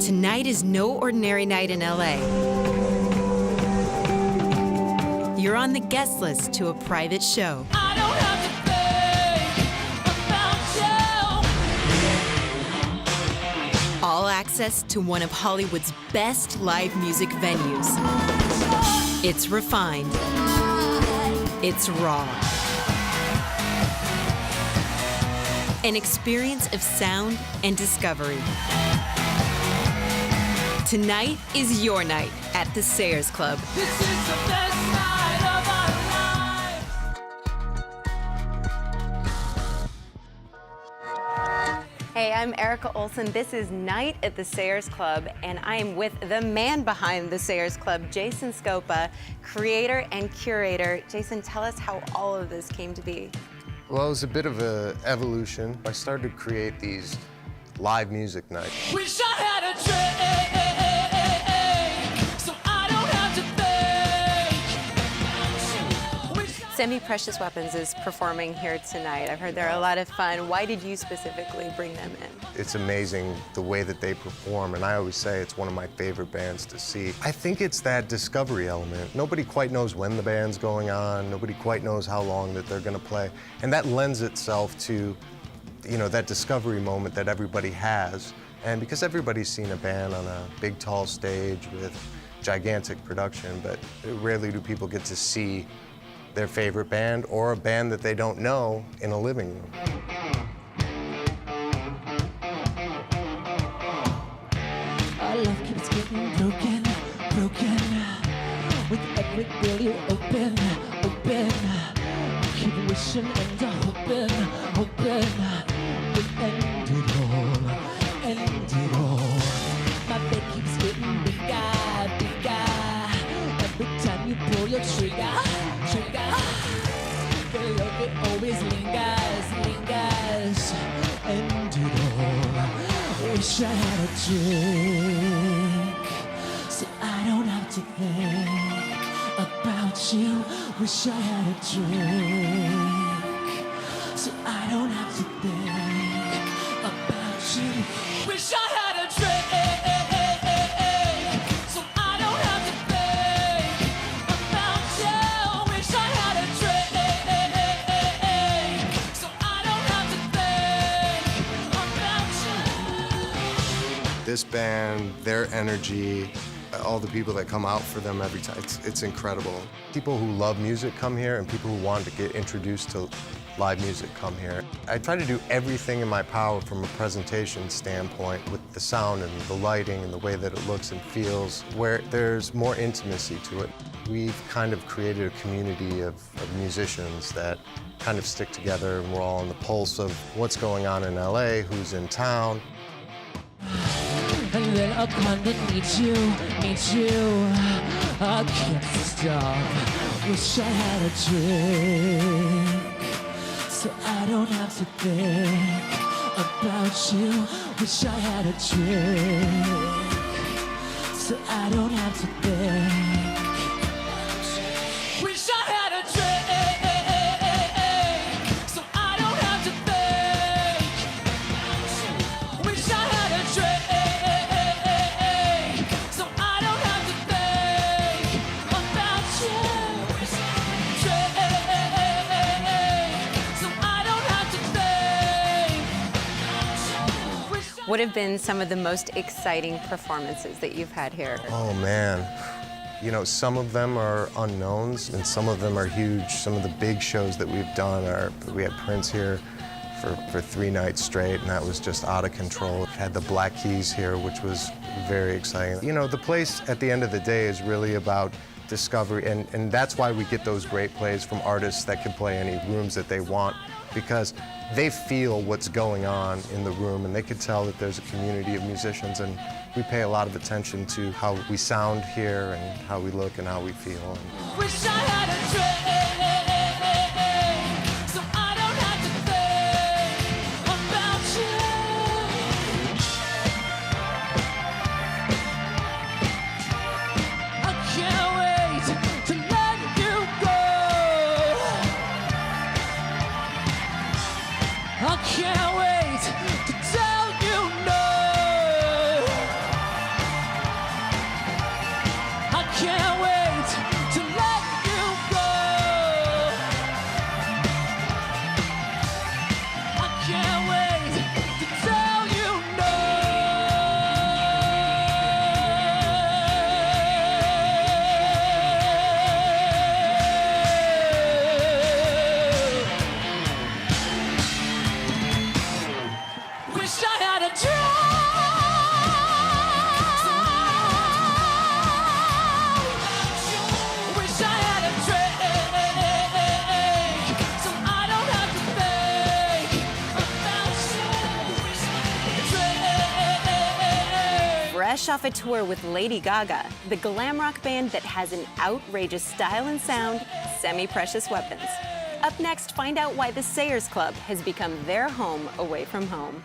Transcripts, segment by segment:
Tonight is no ordinary night in LA. You're on the guest list to a private show. I don't have to think about you. All access to one of Hollywood's best live music venues. It's refined. It's raw. An experience of sound and discovery. Tonight is your night at the Sayers Club. This is the best night of our life. Hey, I'm Erica Olsen. This is Night at the Sayers Club, and I am with the man behind the Sayers Club, Jason Scopa, creator and curator. Jason, tell us how all of this came to be. Well, it was a bit of an evolution. I started to create these live music nights. Wish I had a drink, so I don't have to think. Semi Precious Weapons is performing here tonight. I've heard they're a lot of fun. Why did you specifically bring them in? It's amazing the way that they perform, and I always say it's one of my favorite bands to see. I think it's that discovery element. Nobody quite knows when the band's going on. Nobody quite knows how long that they're gonna play. And that lends itself to, you know, that discovery moment that everybody has. And because everybody's seen a band on a big, tall stage with gigantic production, but rarely do people get to see their favorite band or a band that they don't know in a living room. Our love keeps getting broken, broken. With every door you open, open. Keep wishing and hoping, hoping. We end it all, end it all. My bed keeps getting bigger, bigger. Every time you pull your trigger, trigger. The love it always lingers, lingers. End it all. Wish I had a drink, so I don't have to think about you. Wish I had a drink, so I don't have to think about you. Wish I had a drink, so I don't have to think about you. Wish I had a drink, so I don't have to think about you. This band, their energy, all the people that come out for them every time, it's incredible. People who love music come here, and people who want to get introduced to live music come here. I try to do everything in my power from a presentation standpoint with the sound and the lighting and the way that it looks and feels, where there's more intimacy to it. We've kind of created a community of musicians that kind of stick together, and we're all on the pulse of what's going on in LA, who's in town. And then I'll come to meet you, meet you. I can't stop. Wish I had a drink, so I don't have to think about you. Wish I had a drink, so I don't have to think. Wish I had a drink, so I don't have to think. Wish I had a drink, so I don't have to think about you. Drink, so I don't have to think. What have been some of the most exciting performances that you've had here? Oh man, you know, some of them are unknowns and some of them are huge. Some of the big shows that we've done are, we had Prince here for 3 nights straight, and that was just out of control. Had the Black Keys here, which was very exciting. You know, the place at the end of the day is really about discovery, and that's why we get those great plays from artists that can play any rooms that they want, because they feel what's going on in the room, and they can tell that there's a community of musicians, and we pay a lot of attention to how we sound here and how we look and how we feel. Wish I had a drink, so I don't have to think about you. I can't wait to let you go. I can't wait to tell you no. Fresh off a tour with Lady Gaga, the glam rock band that has an outrageous style and sound, Semi-Precious Weapons. Up next, find out why the Sayers Club has become their home away from home.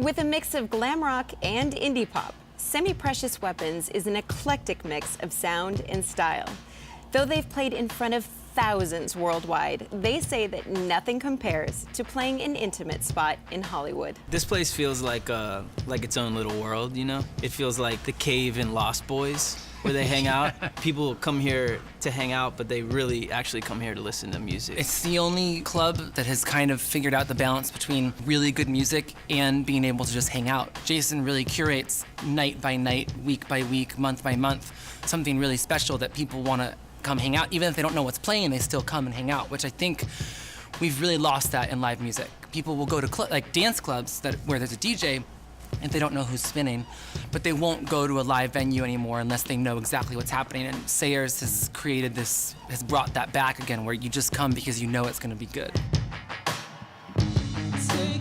With a mix of glam rock and indie pop, Semi-Precious Weapons is an eclectic mix of sound and style. Though they've played in front of thousands worldwide, they say that nothing compares to playing an intimate spot in Hollywood. This place feels like its own little world, you know? It feels like the cave in Lost Boys, where they hang out. People come here to hang out, but they really actually come here to listen to music. It's the only club that has kind of figured out the balance between really good music and being able to just hang out. Jason really curates night by night, week by week, month by month, something really special that people want to come hang out. Even if they don't know what's playing, they still come and hang out, which I think we've really lost that in live music. People will go to like dance clubs where there's a DJ, if they don't know who's spinning, but they won't go to a live venue anymore unless they know exactly what's happening. And Sayers has brought that back again, where you just come because you know it's gonna be good. Take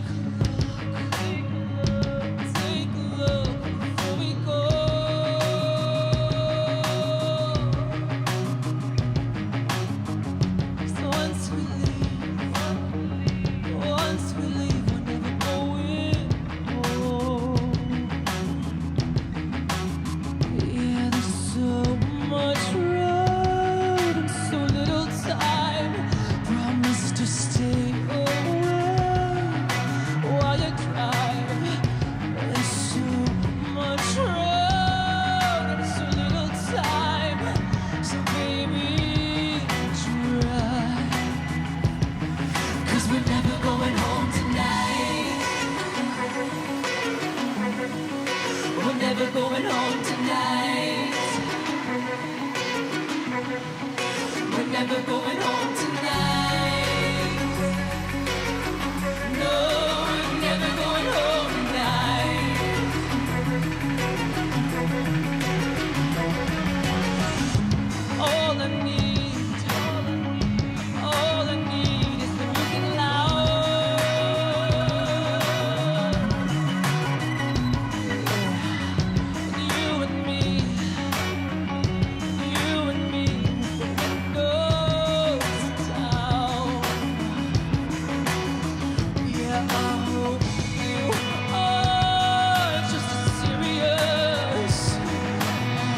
a look before we go. So once we leave, we're never going home. Yeah, there's so much road and so little time. Promise to stay away while you drive. There's so much road and so little time. So baby, drive. 'Cause we're never going home tonight. We're never going home tonight. We're never going home tonight. No, we're never going home tonight. All I need is when you get loud. You and me, goes down. Yeah, I hope you are just as serious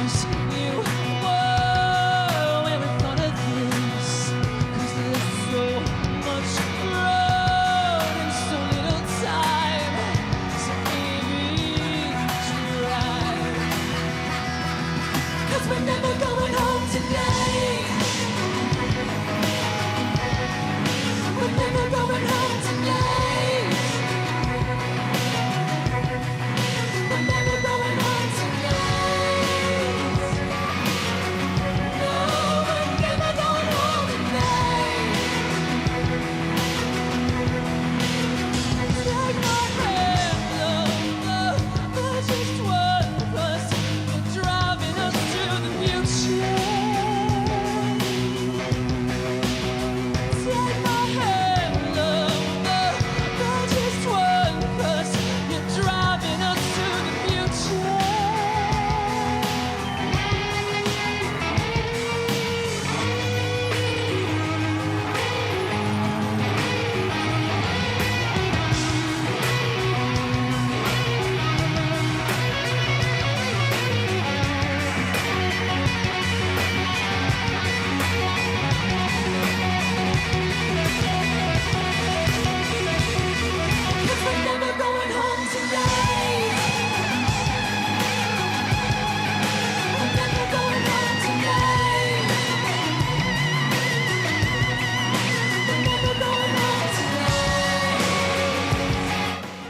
as you were when we thought of this. 'Cause there's so much road and so little time. So baby, drive. 'Cause we're never going home tonight. We're never going home tonight. We're never going home tonight. No, we're never going home tonight. Take my hand, love, there's just one of us. You're driving us to the future. Take my hand, love, there's just one of us. You're driving us to the future. Cause we're never going home tonight. We're never going home tonight. We're never going home tonight.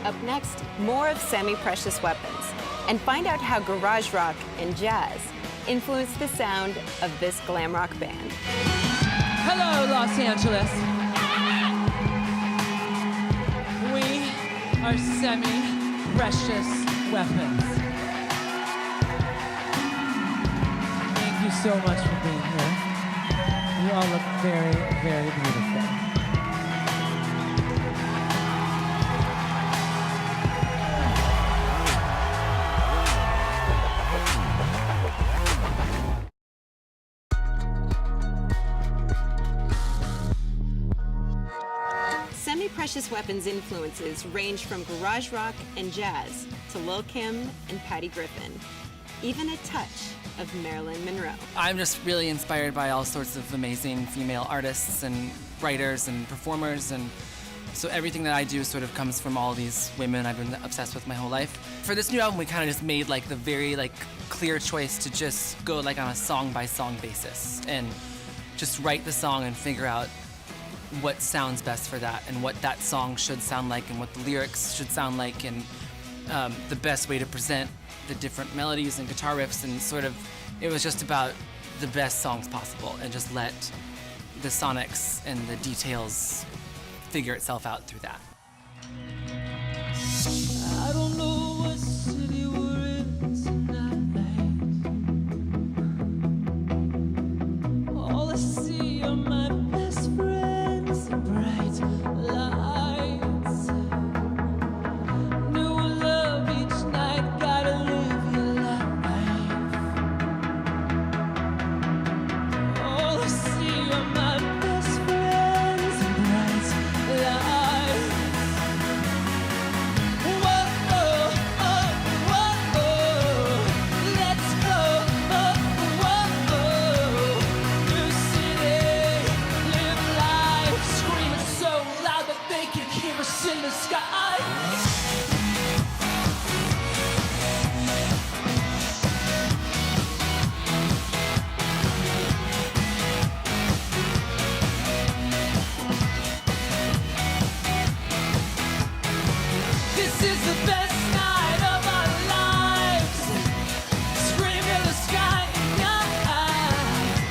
Up next, more of Semi-Precious Weapons, and find out how garage rock and jazz influenced the sound of this glam rock band. Hello, Los Angeles. We are Semi-Precious Weapons. you so much for being here. You all look very, very beautiful. Semi-Precious Weapons influences range from garage rock and jazz to Lil' Kim and Patty Griffin, even a touch of Marilyn Monroe. I'm just really inspired by all sorts of amazing female artists and writers and performers, and so everything that I do sort of comes from all these women I've been obsessed with my whole life. For this new album, we kind of just made like the very clear choice to just go like on a song by song basis and just write the song and figure out what sounds best for that and what that song should sound like and what the lyrics should sound like and the best way to present the different melodies and guitar riffs, and sort of it was just about the best songs possible and just let the sonics and the details figure itself out through that. I don't know what city we're in tonight. All I see are my best friends and bright lights. New love each night, gotta live your life. All I see are my best friends and bright lights. Whoa, oh, oh, let's go. Oh, new city, live life, screaming so loud that they can hear us in the sky. This is the best night of our lives. Scream in the sky.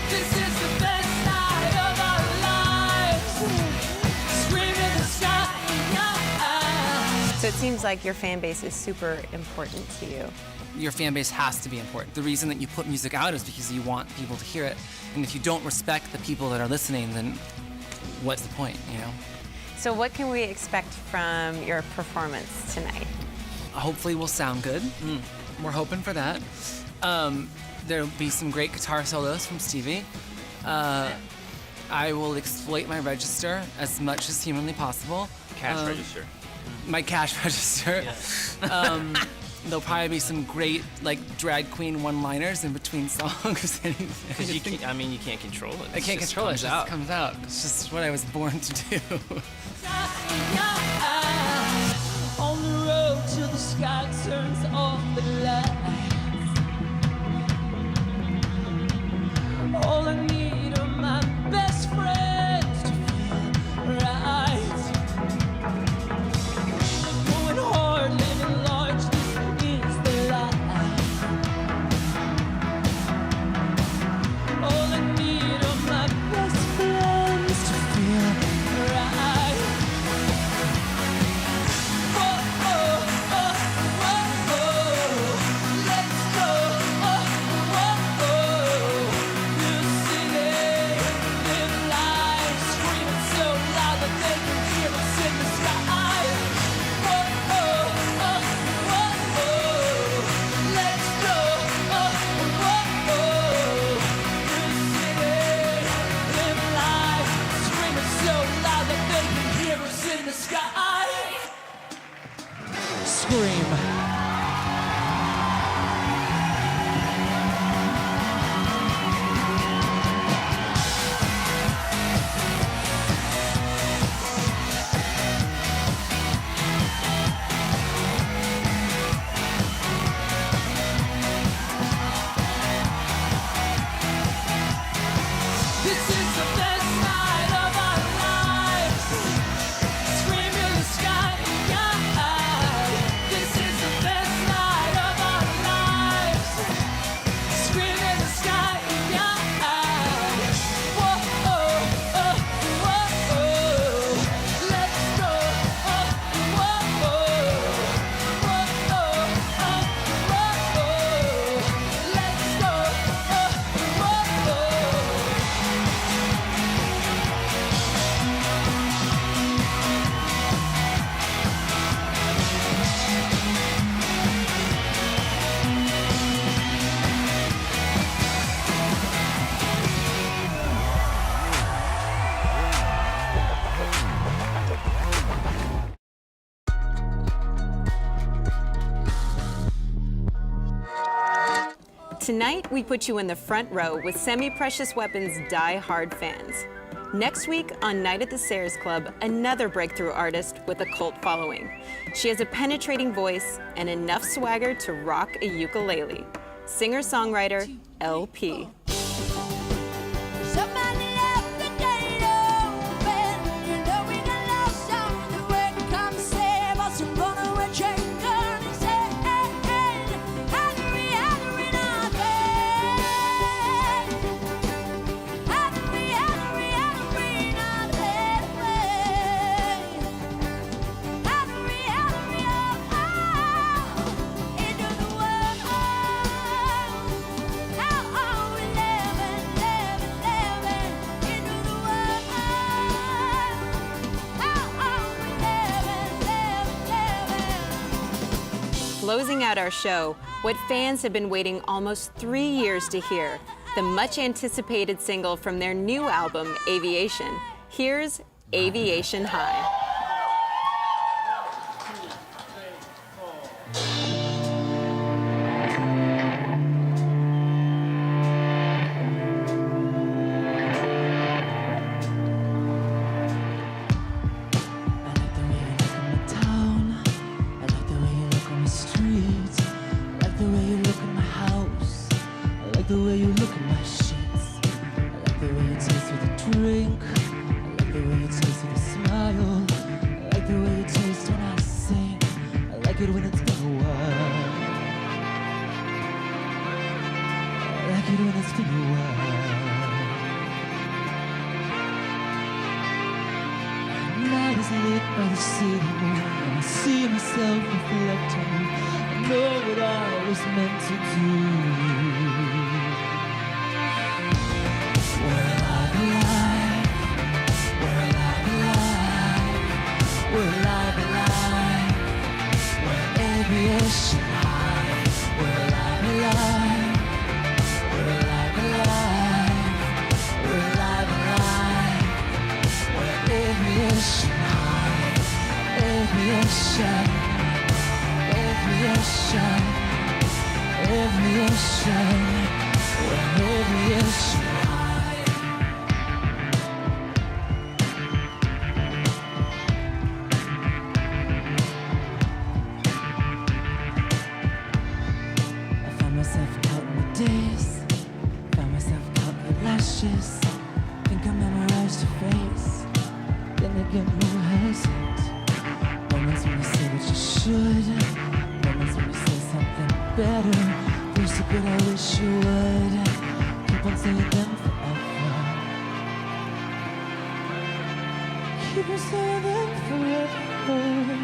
This is the best night of our lives. Scream in the sky. So it seems like your fan base is super important to you. Your fan base has to be important. The reason that you put music out is because you want people to hear it. And if you don't respect the people that are listening, then what's the point, you know? So what can we expect from your performance tonight? Hopefully we'll sound good. We're hoping for that. There'll be some great guitar solos from Stevie. I will exploit my register as much as humanly possible. Cash register. My cash register. There'll probably be some great drag queen one-liners in between songs. Because you can't control it. I can't control it. It just comes out. It's just what I was born to do. On the road till the sky turns off the lights. All I need are my best friends to feel right. Going hard, living large, this is the life. All I need are my best friends to feel right. Whoa, oh, oh, let's go. Oh, new city, live life, screaming so loud that they can hear us in the sky. Whoa, let's go. Oh, new city, live life, screaming so loud that they can hear us in the sky. Scream. This is the best night of our lives. Scream in the sky. This is the Tonight, we put you in the front row with Semi-Precious Weapon's die-hard fans. Next week on Night at the Sayers Club, another breakthrough artist with a cult following. She has a penetrating voice and enough swagger to rock a ukulele. Singer-songwriter LP. Somebody left the gate open. You know we got lost on the way. Come save us from runaway train. Gonna say, hey, hey, Hungary, Hungary, not bad. Hungary, Hungary, Hungary, not bad way. Hungary, Hungary, oh, into the world, oh. How are we living, living, living into the world? How are we living, living, living? Closing out our show, what fans have been waiting almost 3 years to hear, the much anticipated single from their new album, Aviation. Here's Aviation High. I like the way you look on the street. I like the way you look in my house. I like the way you look in my sheets. I like the way you taste with a drink. I like the way you taste with a smile. I like the way you taste when I sing. I like it when it's been a while. I like it when it's been a while. Night is lit by the city moon, and I see myself reflecting. I know what I was meant to do. We're alive, alive. We're alive, alive. We're alive, alive. We're aviation high. We're alive, alive. We're alive, alive. We're alive, alive. We're aviation high. Aviation. Aviation. Aviation. We're aviation high. I found myself counting the days. Found myself counting the lashes. Think I memorized your face. Then again, who hasn't? Moments when you say what you should. Moments when you say something better. You're so good, I wish you would. Keep on saying them forever. Keep on saying them forever.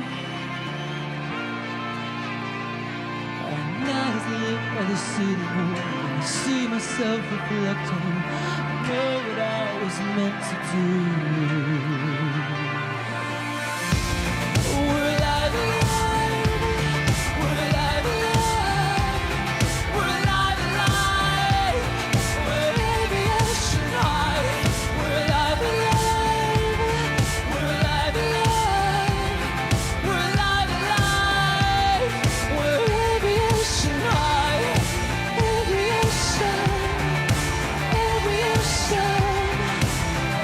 Our night is lit by the city moon, and I see myself reflecting. I know what I was meant to do. We're alive, alive. We're alive, alive. We're alive, alive. We're aviation high. We're alive, alive. We're alive, alive. We're alive, alive. We're aviation high. Aviation. Aviation.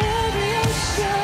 Aviation.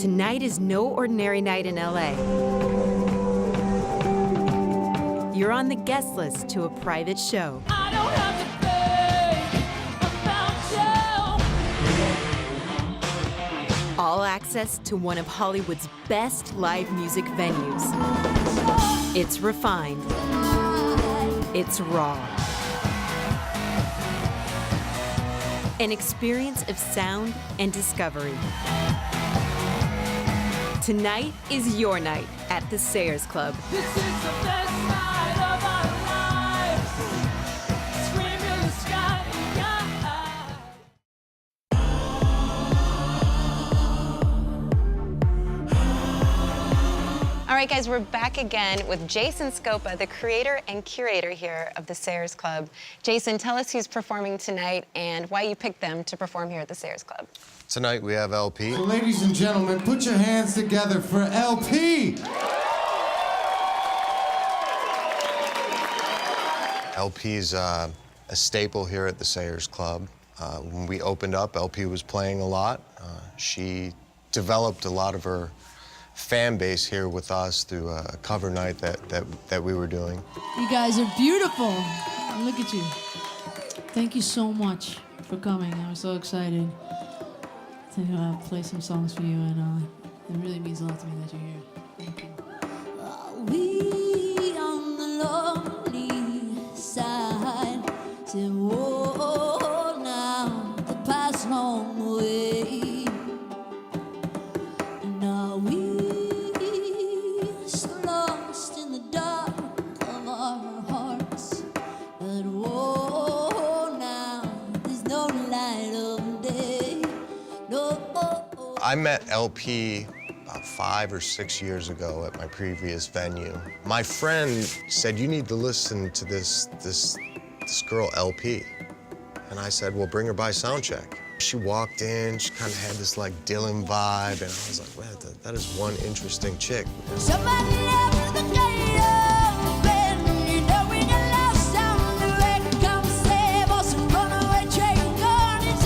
Tonight is no ordinary night in LA. You're on the guest list to a private show. I don't have to think about you. All access to one of Hollywood's best live music venues. It's refined. It's raw. An experience of sound and discovery. Tonight is your night at the Sayers Club. This is the best night of our lives. Scream in the sky. All right, guys, we're back again with Jason Scopa, the creator and curator here of the Sayers Club. Jason, tell us who's performing tonight and why you picked them to perform here at the Sayers Club. Tonight we have LP. So ladies and gentlemen, put your hands together for LP. LP's a staple here at the Sayers Club. When we opened up, LP was playing a lot. She developed a lot of her fan base here with us through a cover night that we were doing. You guys are beautiful. Look at you. Thank you so much for coming. I'm so excited to play some songs for you, and it really means a lot to me that you're here. Thank you. We on the lonely side say, whoa, now the past long way. And now we so lost in the dark of our hearts. But whoa, now there's no light of day. No. I met LP about 5 or 6 years ago at my previous venue. My friend said, you need to listen to this girl, LP. And I said, well, bring her by soundcheck. She walked in, she kind of had this like Dylan vibe, and I was like, man, that is one interesting chick. Somebody left the gate open. You know we got lost on the way. Come save us and runaway train gone. It's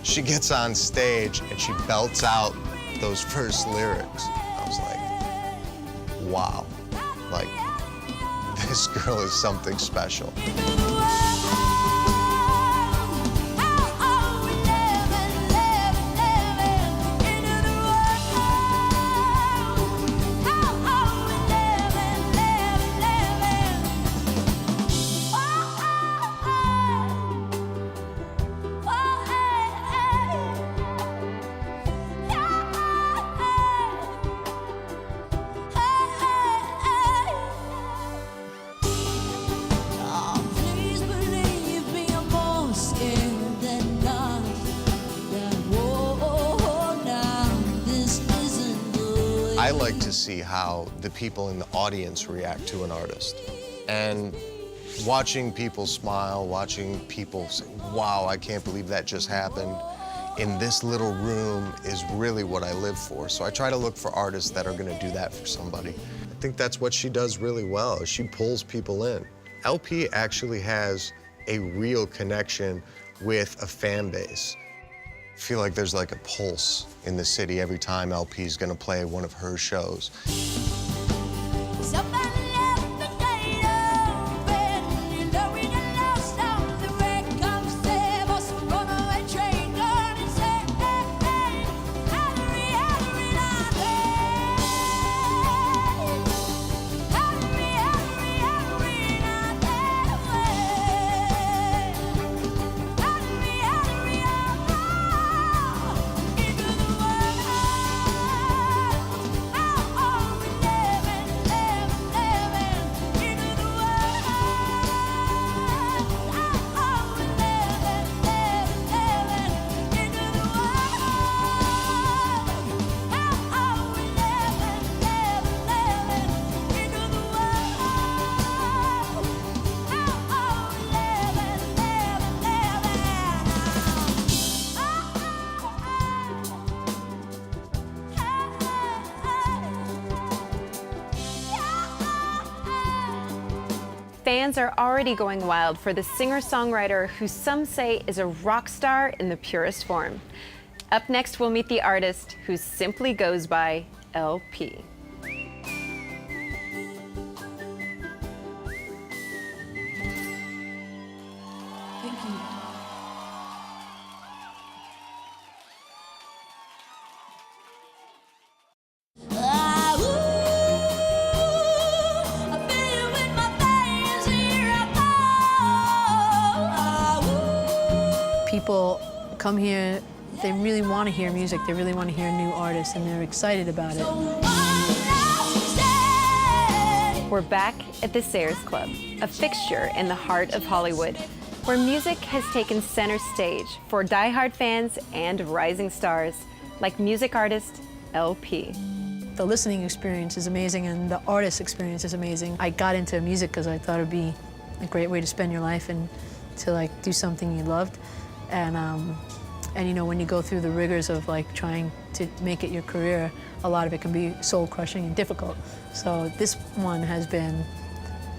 She gets on stage and she belts out those first lyrics. I was like, wow, like, this girl is something special. I like to see how the people in the audience react to an artist. And watching people smile, watching people say, wow, I can't believe that just happened, in this little room is really what I live for. So I try to look for artists that are gonna do that for somebody. I think that's what she does really well, is she pulls people in. LP actually has a real connection with a fan base. I feel like there's like a pulse in the city every time LP is gonna play one of her shows. Somebody left the gate open. You know we got lost on the way. Come save us from runaway train gone. And say, hey, hurry, hurry, not hey. Hurry, hurry, hurry, not that way. Hurry, hurry, into the world. Oh, we fans are already going wild for the singer-songwriter who some say is a rock star in the purest form. Up next, we'll meet the artist who simply goes by LP. Thank you. Ah, ooh, I feel it with my veins, here I go. Ah, ooh. People come here, they really want to hear music, they really want to hear new artists, and they're excited about it. We're back at the Sayers Club, a fixture in the heart of Hollywood, where music has taken center stage for diehard fans and rising stars, like music artist LP. The listening experience is amazing, and the artist experience is amazing. I got into music because I thought it'd be a great way to spend your life and to like do something you loved. And you know, when you go through the rigors of like trying to make it your career, a lot of it can be soul crushing and difficult. So this one has been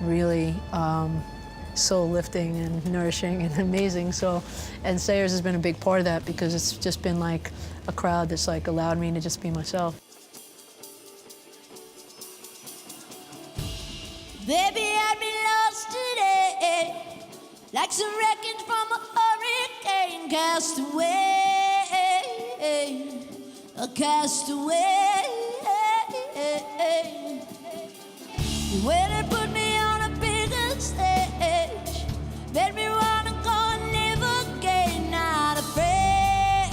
really soul lifting and nourishing and amazing. So, and Sayers has been a big part of that because it's just been like a crowd that's like allowed me to just be myself. Baby, I'd be lost today, like some wreckage from a hurricane, cast away, a castaway. When it put me on a bigger stage, made me wanna go and live again. Not afraid,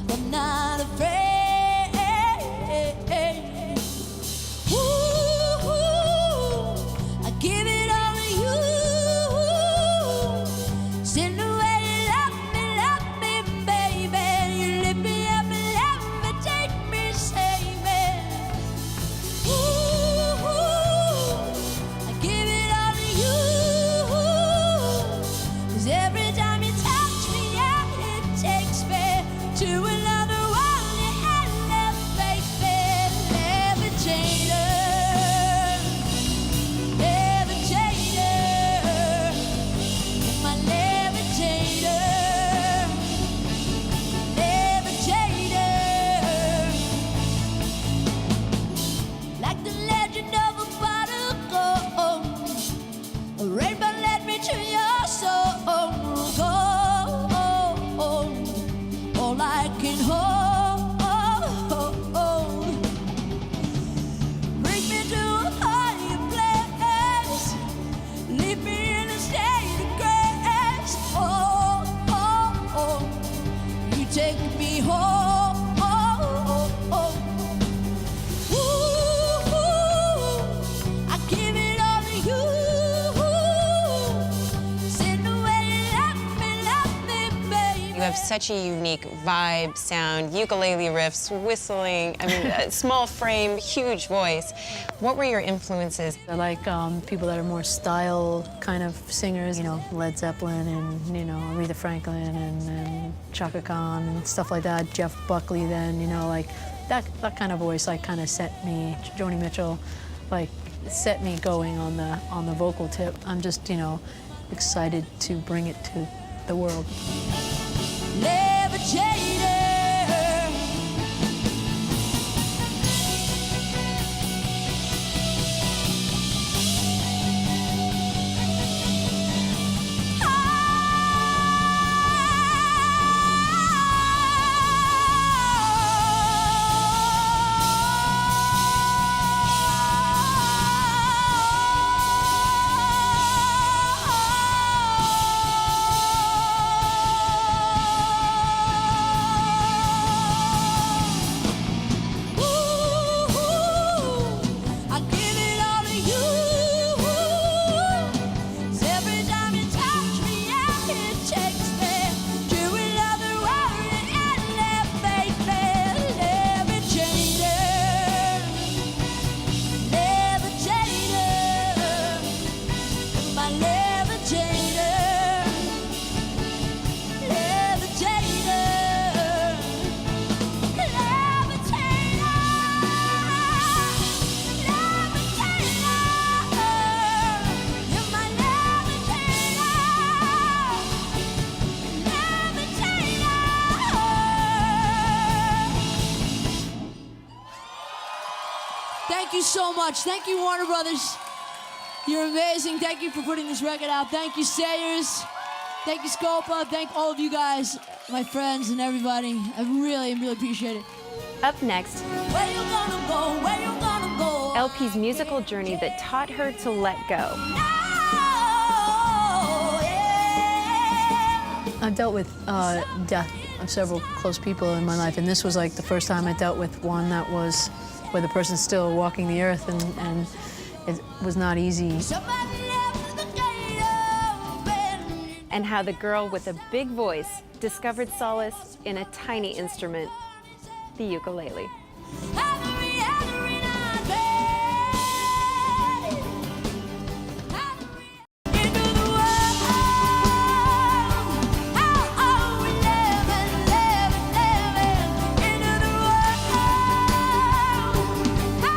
I'm not afraid. I give it all to you. Send the way you love me, baby. You lift me up and levitate me, save me. I give it all to you. 'Cause every time you touch me, yeah, it takes me to another world. You had left, baby. Levitator. Take me home. Ooh, I give it all to you. Send the way you love me, baby. You have such a unique vibe, sound, ukulele riffs, whistling, I mean, a small frame, huge voice. What were your influences? I like people that are more style kind of singers, you know, Led Zeppelin and, you know, Aretha Franklin and Chaka Khan and stuff like that. Jeff Buckley then, you know, like that kind of voice like kind of set me, Joni Mitchell, like set me going on the vocal tip. I'm just, you know, excited to bring it to the world. Levitator. Thank you so much. Thank you, Warner Brothers. You're amazing. Thank you for putting this record out. Thank you, Sayers. Thank you, Scopa. Thank all of you guys, my friends and everybody. I really appreciate it. Up next, Where you gonna go? Where you gonna go? LP's musical journey that taught her to let go. Oh, yeah. I've dealt with death of several close people in my life, and this was like the first time I dealt with one that was where the person's still walking the earth, and it was not easy. Somebody left the gate open. And how the girl with a big voice discovered solace in a tiny instrument, the ukulele. Every night, into the world. How are we living into the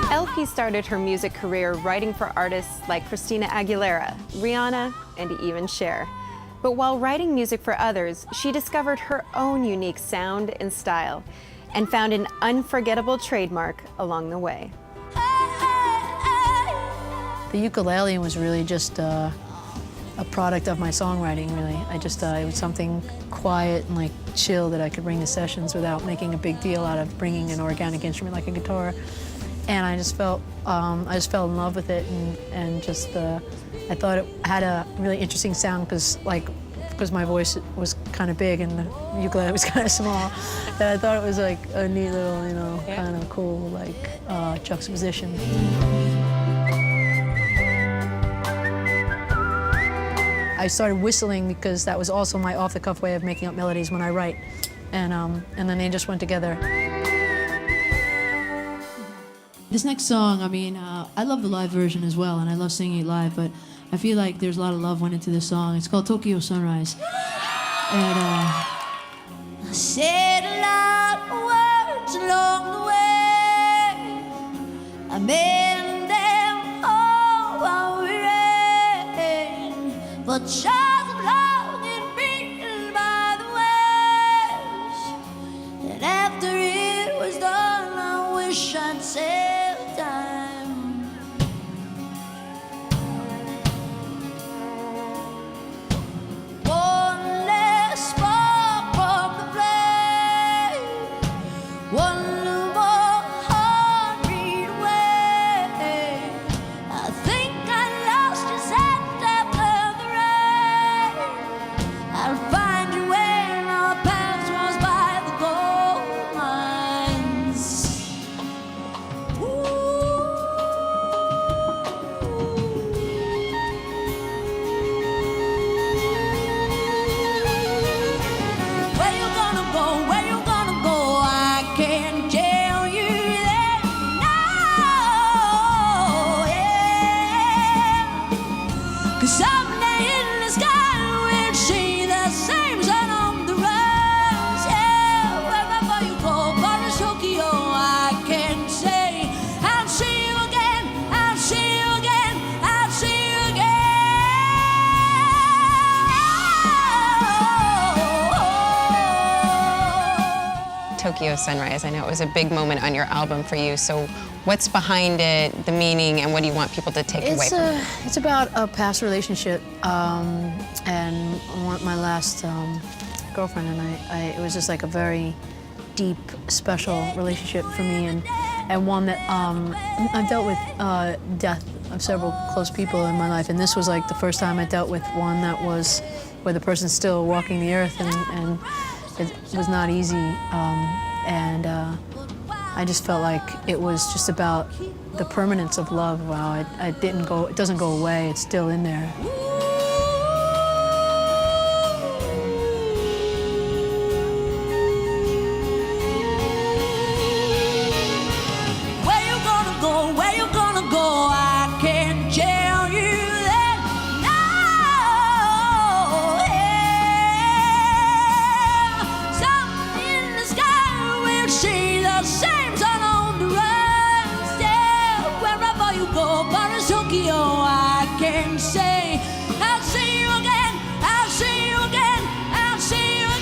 world? LP started her music career writing for artists like Christina Aguilera, Rihanna, and even Cher. But while writing music for others, she discovered her own unique sound and style, and found an unforgettable trademark along the way. The ukulele was really just a product of my songwriting, really. It was something quiet and like chill that I could bring to sessions without making a big deal out of bringing an organic instrument like a guitar. And I just fell in love with it, and I thought it had a really interesting sound because my voice was kind of big and the ukulele was kind of small. And I thought it was like a neat little, kind of cool juxtaposition. I started whistling because that was also my off-the-cuff way of making up melodies when I write, and then they just went together. This next song, I mean, I love the live version as well, and I love singing it live, but I feel like there's a lot of love went into this song. It's called Tokyo Sunrise. And I said a lot of words along the way. I meant them all while we ran, but just longing beaten by the waves. And after it was done, I wish I'd said time. One last spark from the flame, one more heartbeat away. I think I lost your scent after the rain. I'll find you when our paths cross by the gold mines. Where you gonna go? Where you gonna go? I can't tell you that now, yeah. 'Cause someday in the sky we'll see the same sun on the rise, yeah. Wherever you go, Paris, Tokyo, I can say I'll see you again, I'll see you again, I'll see you again. Tokyo Sunrise, I know it was a big moment on your album for you, so what's behind it, the meaning, and what do you want people to take away from it? It's about a past relationship, and my last girlfriend and I, it was just like a very deep, special relationship for me, and one that I've dealt with death of several close people in my life, and this was like the first time I dealt with one that was where the person's still walking the earth, and it was not easy, I just felt like it was just about the permanence of love. Wow, it doesn't go away, it's still in there. Where you gonna go? Where you gonna go? I can't tell you that now, yeah. Something in the sky will see the same sun on the rise, yeah. Wherever you go, Paris, Tokyo, I can say I'll see you again, I'll see you again, I'll see you again.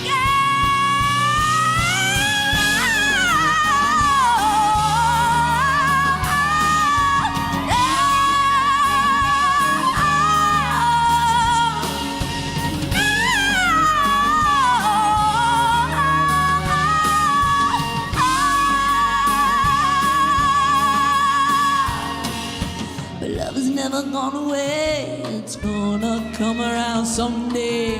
My love has never gone away. It's gonna come around someday.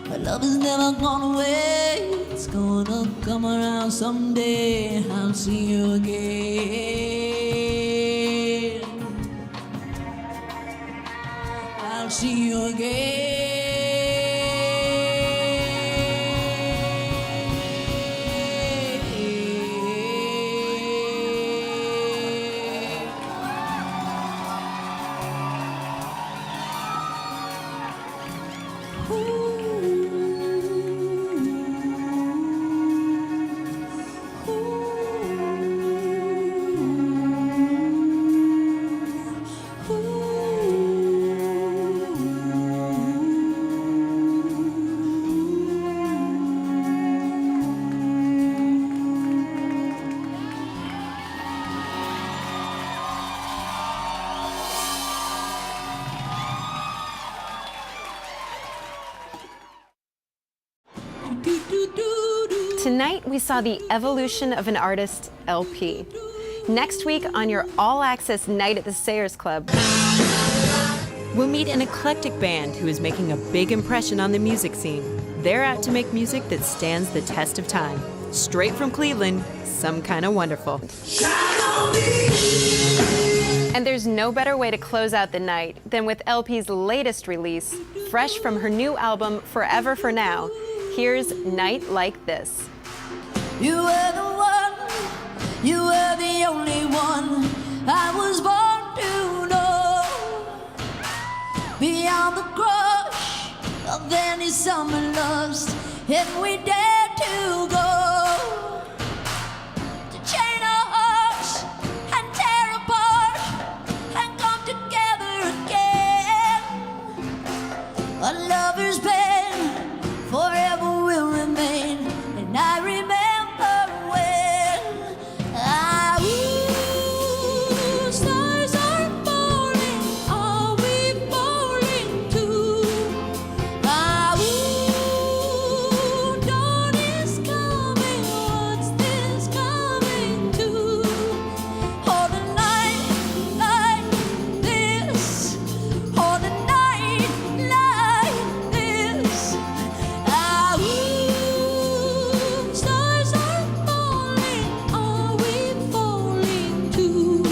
My love has never gone away. It's gonna come around someday. I'll see you again. I'll see you again. Tonight, we saw the evolution of an artist, LP. Next week, on your all-access night at the Sayers Club, we'll meet an eclectic band who is making a big impression on the music scene. They're out to make music that stands the test of time. Straight from Cleveland, Some Kinda Wonderful. And there's no better way to close out the night than with LP's latest release, fresh from her new album, Forever for Now. Here's Night Like This. You were the one, you were the only one I was born to know. Beyond the crush of any summer lust, and we dared to go. To chain our hearts and tear apart and come together again. A lover's band forever will remain, and I remember when stars are falling, are we falling too? Dawn is coming, what's this coming to? On a night like this, on a night like this, stars are falling, are we falling too?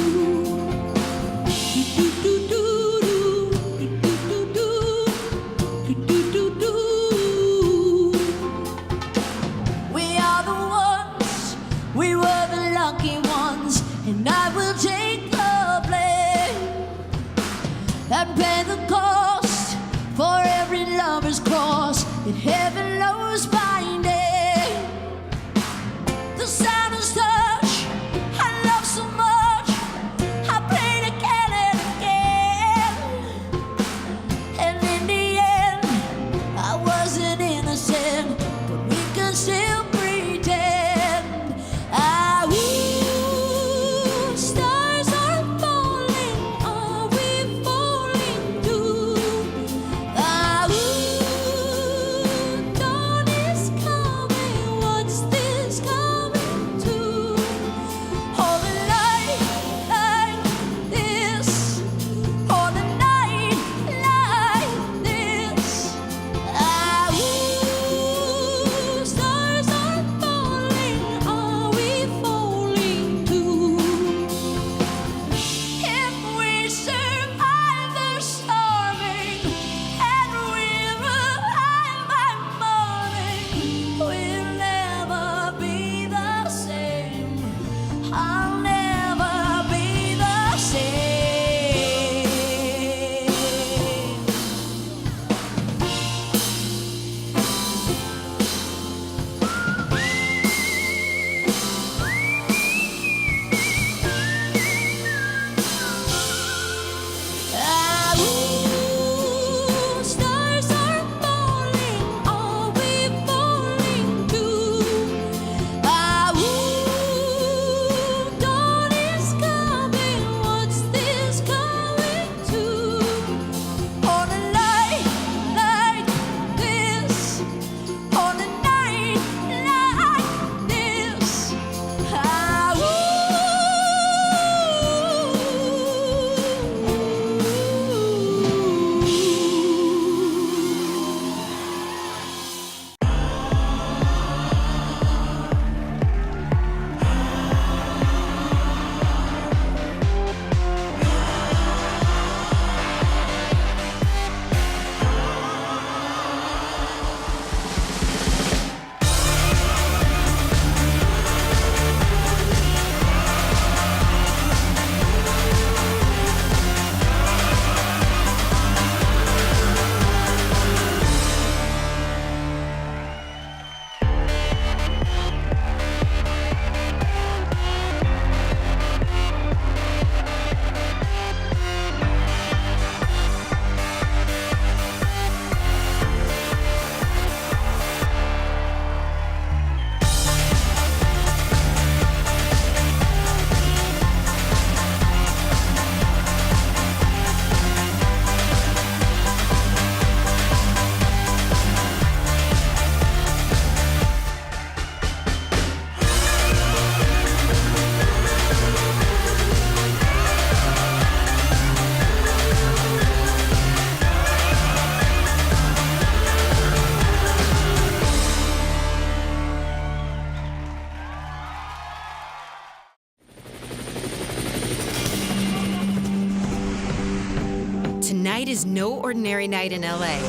Tonight is no ordinary night in LA.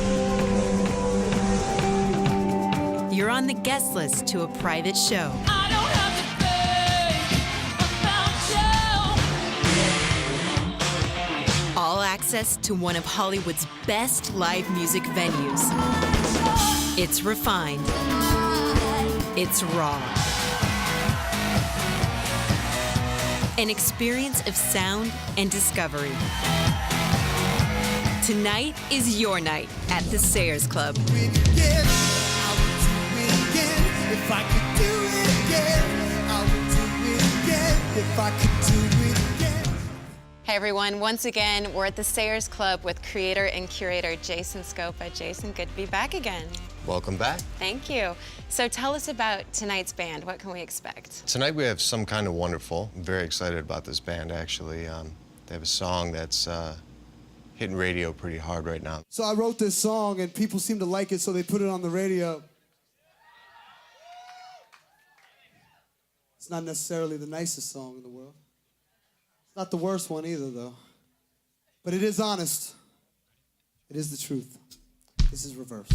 You're on the guest list to a private show. I don't have to think about you. All access to one of Hollywood's best live music venues. It's refined. It's raw. An experience of sound and discovery. Tonight is your night at the Sayers Club. If I could do it again, I would do it again. If I could do it again. Hey everyone, once again, we're at the Sayers Club with creator and curator Jason Scopa. Jason, good to be back again. Welcome back. Thank you. So tell us about tonight's band. What can we expect? Tonight we have Some Kind of Wonderful. I'm very excited about this band, actually. They have a song that's hitting radio pretty hard right now. So I wrote this song and people seem to like it, so they put it on the radio. It's not necessarily the nicest song in the world. It's not the worst one either, though. But it is honest. It is the truth. This is Reverse.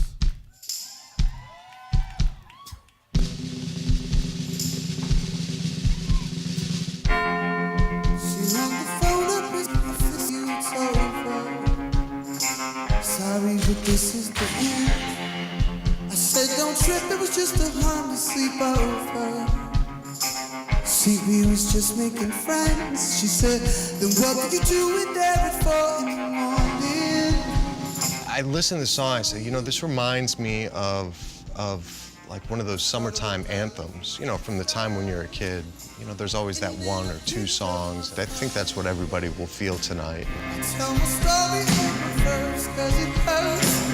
She hung the phone up with you, it's over. Sorry, but this is the end. I said don't trip, it was just a harmless sleepover. See, we was just making friends. She said, then what were you doing there at 4 in the morning? I listened to the song, I said, you know, this reminds me of like one of those summertime anthems, you know, from the time when you're a kid. You know, there's always that one or two songs. I think that's what everybody will feel tonight. I tell my story in reverse, cause it hurts.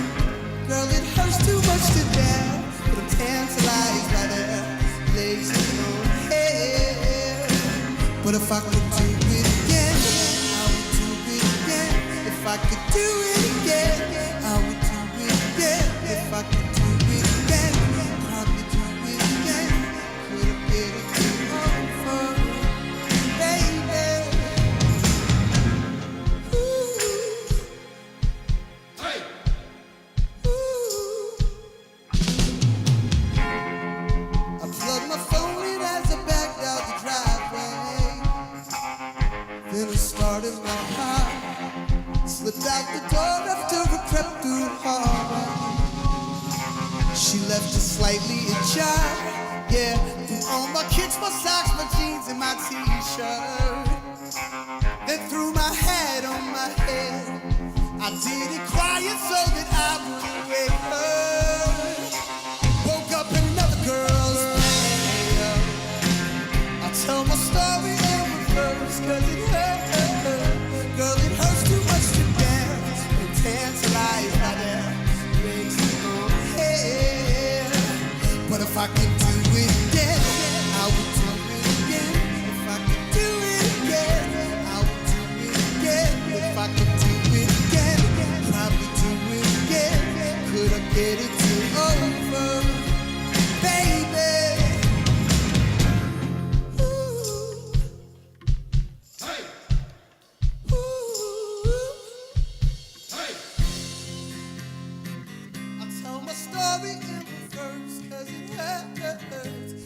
Girl, it hurts too much to bear. But I'm tantalized by their lazy long hair. But if I could do it again, I would do it again. If I could do it again, I would do it again. If I could do it again, probably do it again. Could have get it over, baby. Ooh. Hey. Ooh. I plugged my phone in as I backed out the driveway. Then I started my car. Slipped out the door after a crept through the hallway. She left us slightly ajar. Yeah, threw on my kicks, my socks, my jeans, and my t-shirt. Then threw my hat on my head. I did it quiet so that I wouldn't wake her. Woke up in another girl's bed. I'll tell my story in reverse, cause it hurt. Girl, it hurts too much to bear. I'm tantalized by their lazy long hair. But if I could do it again, I would do it again. If I could do it again, I would do it again. If I could do it again, probably do it again. Could I get it to over, baby? Ooh. Hey. Ooh. Hey. I'll tell my story in reverse, cause it hurts.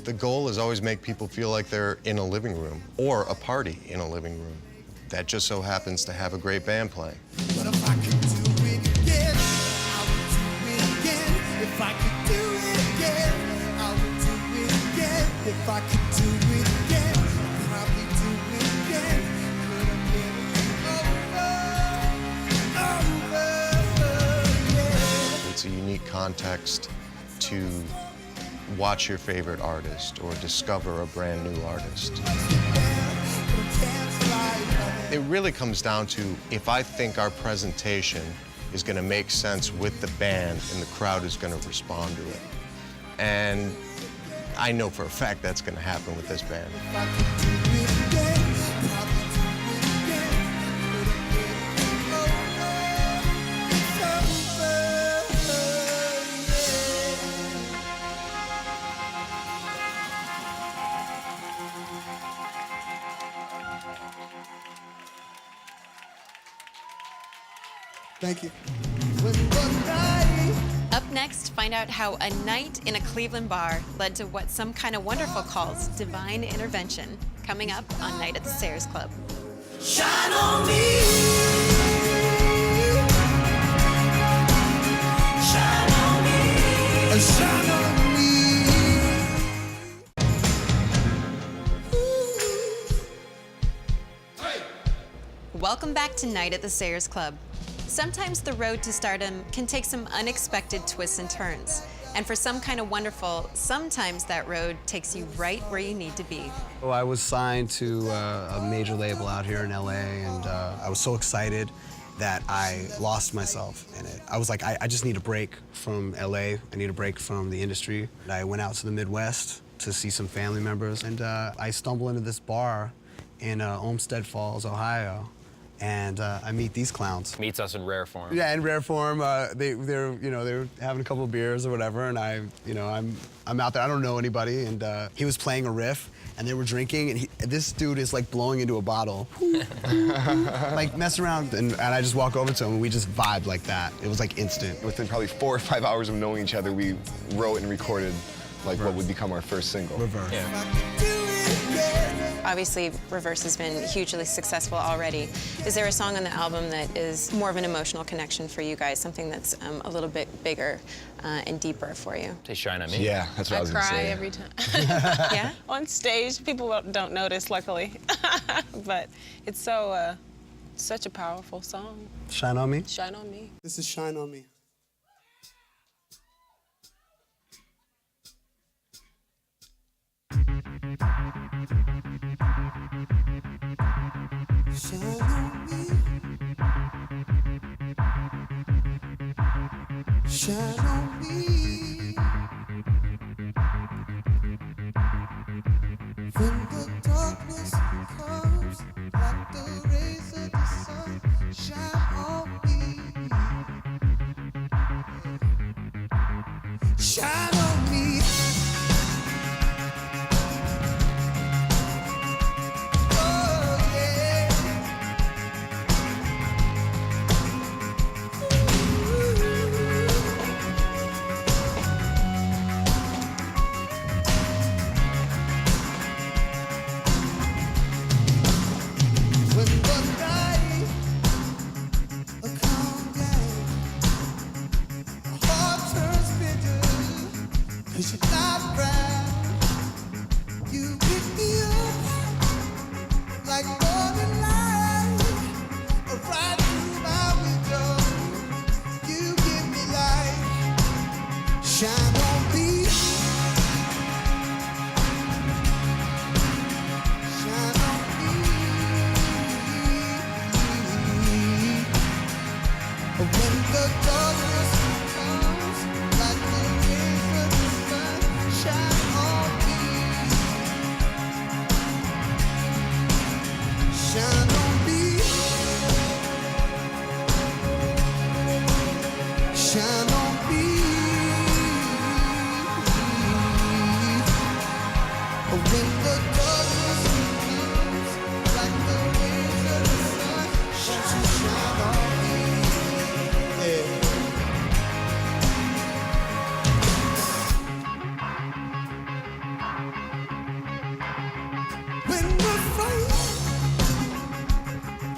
The goal is always make people feel like they're in a living room or a party in a living room. That just so happens to have a great band playing. But if I could do it again, I would do it again. If I could do it again, I would do it again. If I could do it again, I'd probably do it again. Could I get it over, yeah. It's a unique context to watch your favorite artist or discover a brand new artist. It really comes down to if I think our presentation is going to make sense with the band and the crowd is going to respond to it. And I know for a fact that's going to happen with this band. If I could do it again, probably do it again. Could I get it over? It's over, yeah. Thank you. When the night Up next, find out how a night in a Cleveland bar led to what Some Kind of Wonderful calls divine intervention. Coming up on Night at the Sayers Club. shine on me. Shine on me. Shine on me. Welcome back to Night at the Sayers Club. Sometimes the road to stardom can take some unexpected twists and turns. And for Some Kind of Wonderful, sometimes that road takes you right where you need to be. Well, I was signed to a major label out here in LA, and I was so excited that I lost myself in it. I was like, I just need a break from LA. I need a break from the industry. And I went out to the Midwest to see some family members, and I stumble into this bar in Olmsted Falls, Ohio. And I meet these clowns. Meets us in rare form. Yeah, in rare form. They're having a couple of beers or whatever, and I'm out there. I don't know anybody, and he was playing a riff, and they were drinking, and this dude is like blowing into a bottle, like messing around, and I just walk over to him, and we just vibed like that. It was like instant. Within probably 4 or 5 hours of knowing each other, we wrote and recorded like what would become our first single. Reverse. Obviously, Reverse has been hugely successful already. Is there a song on the album that is more of an emotional connection for you guys, something that's a little bit bigger and deeper for you? Say Shine on Me. Yeah, that's what I was gonna cry say. every time. Yeah? On stage, people don't notice, luckily. But it's so, such a powerful song. Shine on me. Shine on me. This is Shine on Me. Shine on me. Shine on me. When the darkness comes, like the rays of the sun, shine on me. Shine on me. Oh, yeah. When the night comes down, my heart turns bitter, 'cause you're not around. You pick me up like morning light, right through my window. You give me light, shine on me. Shine on me. When the darkness comes, like the rays of the sun, shine on me. Shine on me. Shine on me. When the darkness comes, like the rays of the sun, shine on me. Yeah. When the fight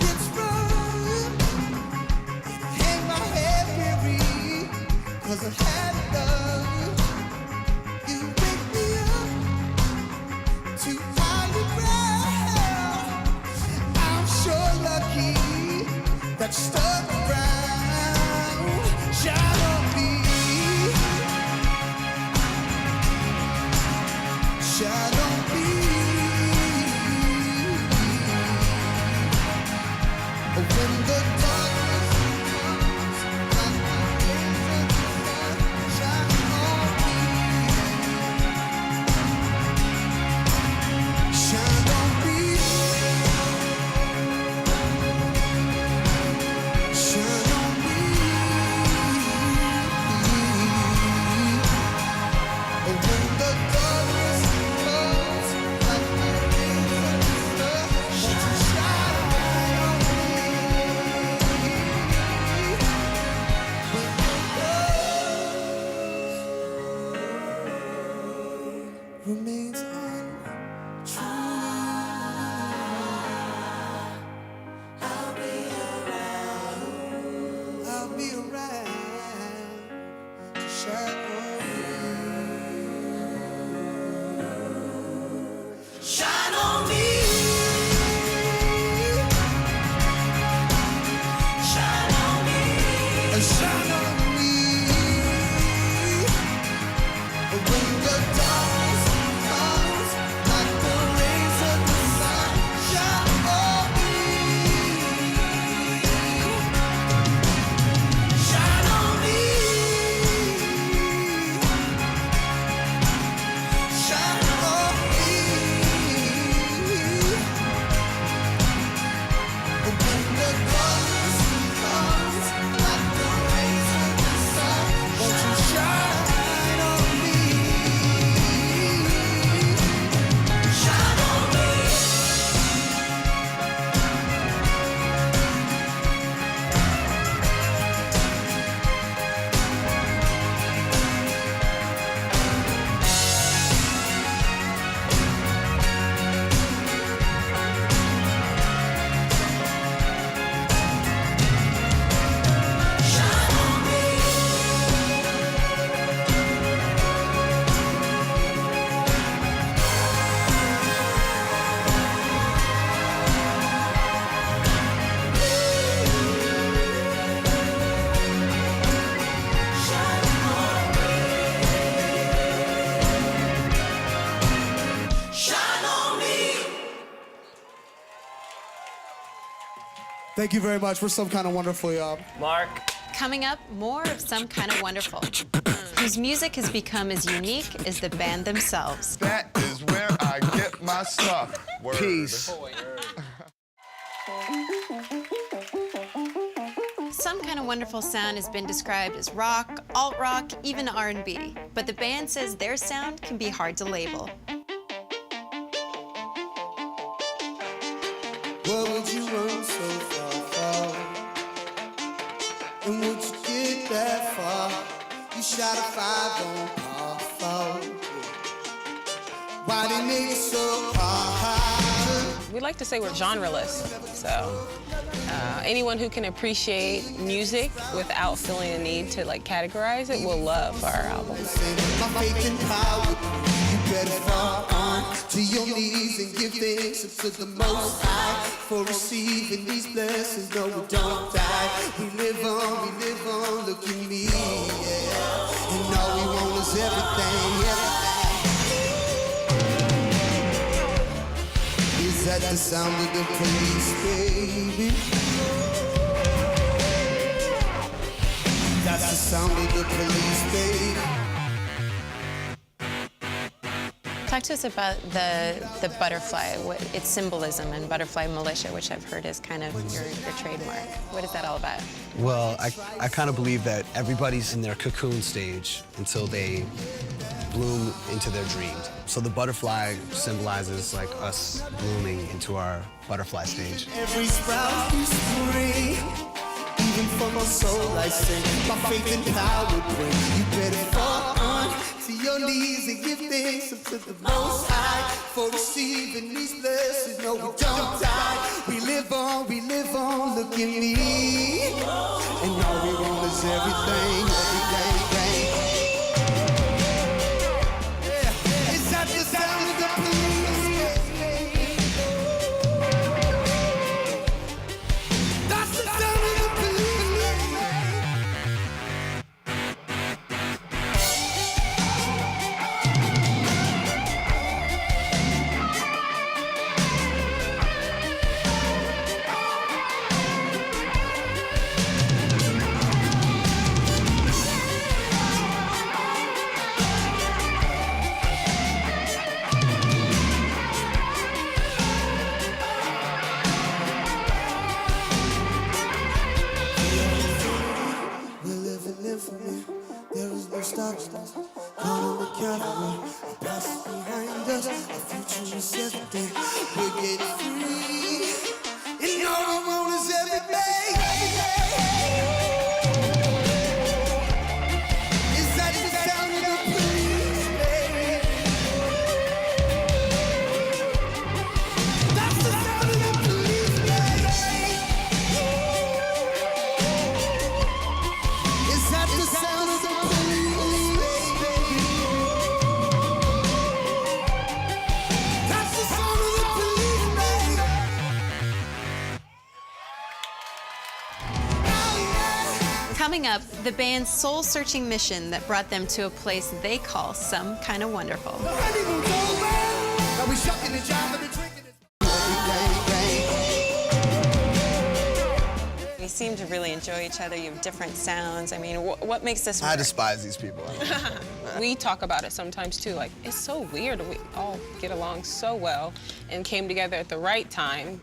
gets rough, hang my head weary, 'cause I've had enough. You wake me up to higher ground. I'm sure lucky that you stuck around. Shine on me. Shine on me. When the darkness comes, like the rays of the sun, shine on me. Shine on me. Shine on me. When the darkness comes, like the rays of the sun, shine on me. Thank you very much. We're Some Kind of Wonderful, y'all. Mark. Coming up, more of Some Kind of Wonderful, whose music has become as unique as the band themselves. That is where I get my stuff. Word. Peace. Some Kind of Wonderful sound has been described as rock, alt-rock, even R&B. But the band says their sound can be hard to label. What would you run so far for? And would you get that far? You shot a 5 on par 4. Why they make it so hard? We like to say we're genreless, so anyone who can appreciate music without feeling a need to like categorize it will love our album. My faith in power, you better fall on to your knees and give thanks to the Most High for receiving these blessings. No, we don't die. We live on, look at me, yeah. And all we want is everything, everything. Is that the sound of the police, baby? That's the sound of the police, baby. Talk to us about the butterfly, its symbolism, and butterfly militia, which I've heard is kind of your trademark. What is that all about? Well, I kind of believe that everybody's in their cocoon stage until they bloom into their dream. So the butterfly symbolizes like us blooming into our butterfly stage. Every sprout you spring, even from my soul I sing. My faith and power bring. You better fall on to your knees and give thanks to the Most High for receiving these blessings. No, we don't die. We live on, look at me. And all we want is everything, everything. Yeah. Is that the sound of the police? That's the sound of the police. We're living infamy. There is no stopping us. Calling the cavalry. The past is behind us. Our future is everything. We're getting free. And all we want is everything. Is that the sound of the police, baby? That's the sound of the police, baby. Is that the sound of the police, baby? That's the sound of the police, baby. Coming up, the band's soul-searching mission that brought them to a place they call Some Kind of Wonderful. The honeymoon's over. Now we shucking and jiving and drinking it. You seem to really enjoy each other. You have different sounds. I mean, what makes this work? I despise these people. We talk about it sometimes too, like it's so weird. We all get along so well and came together at the right time.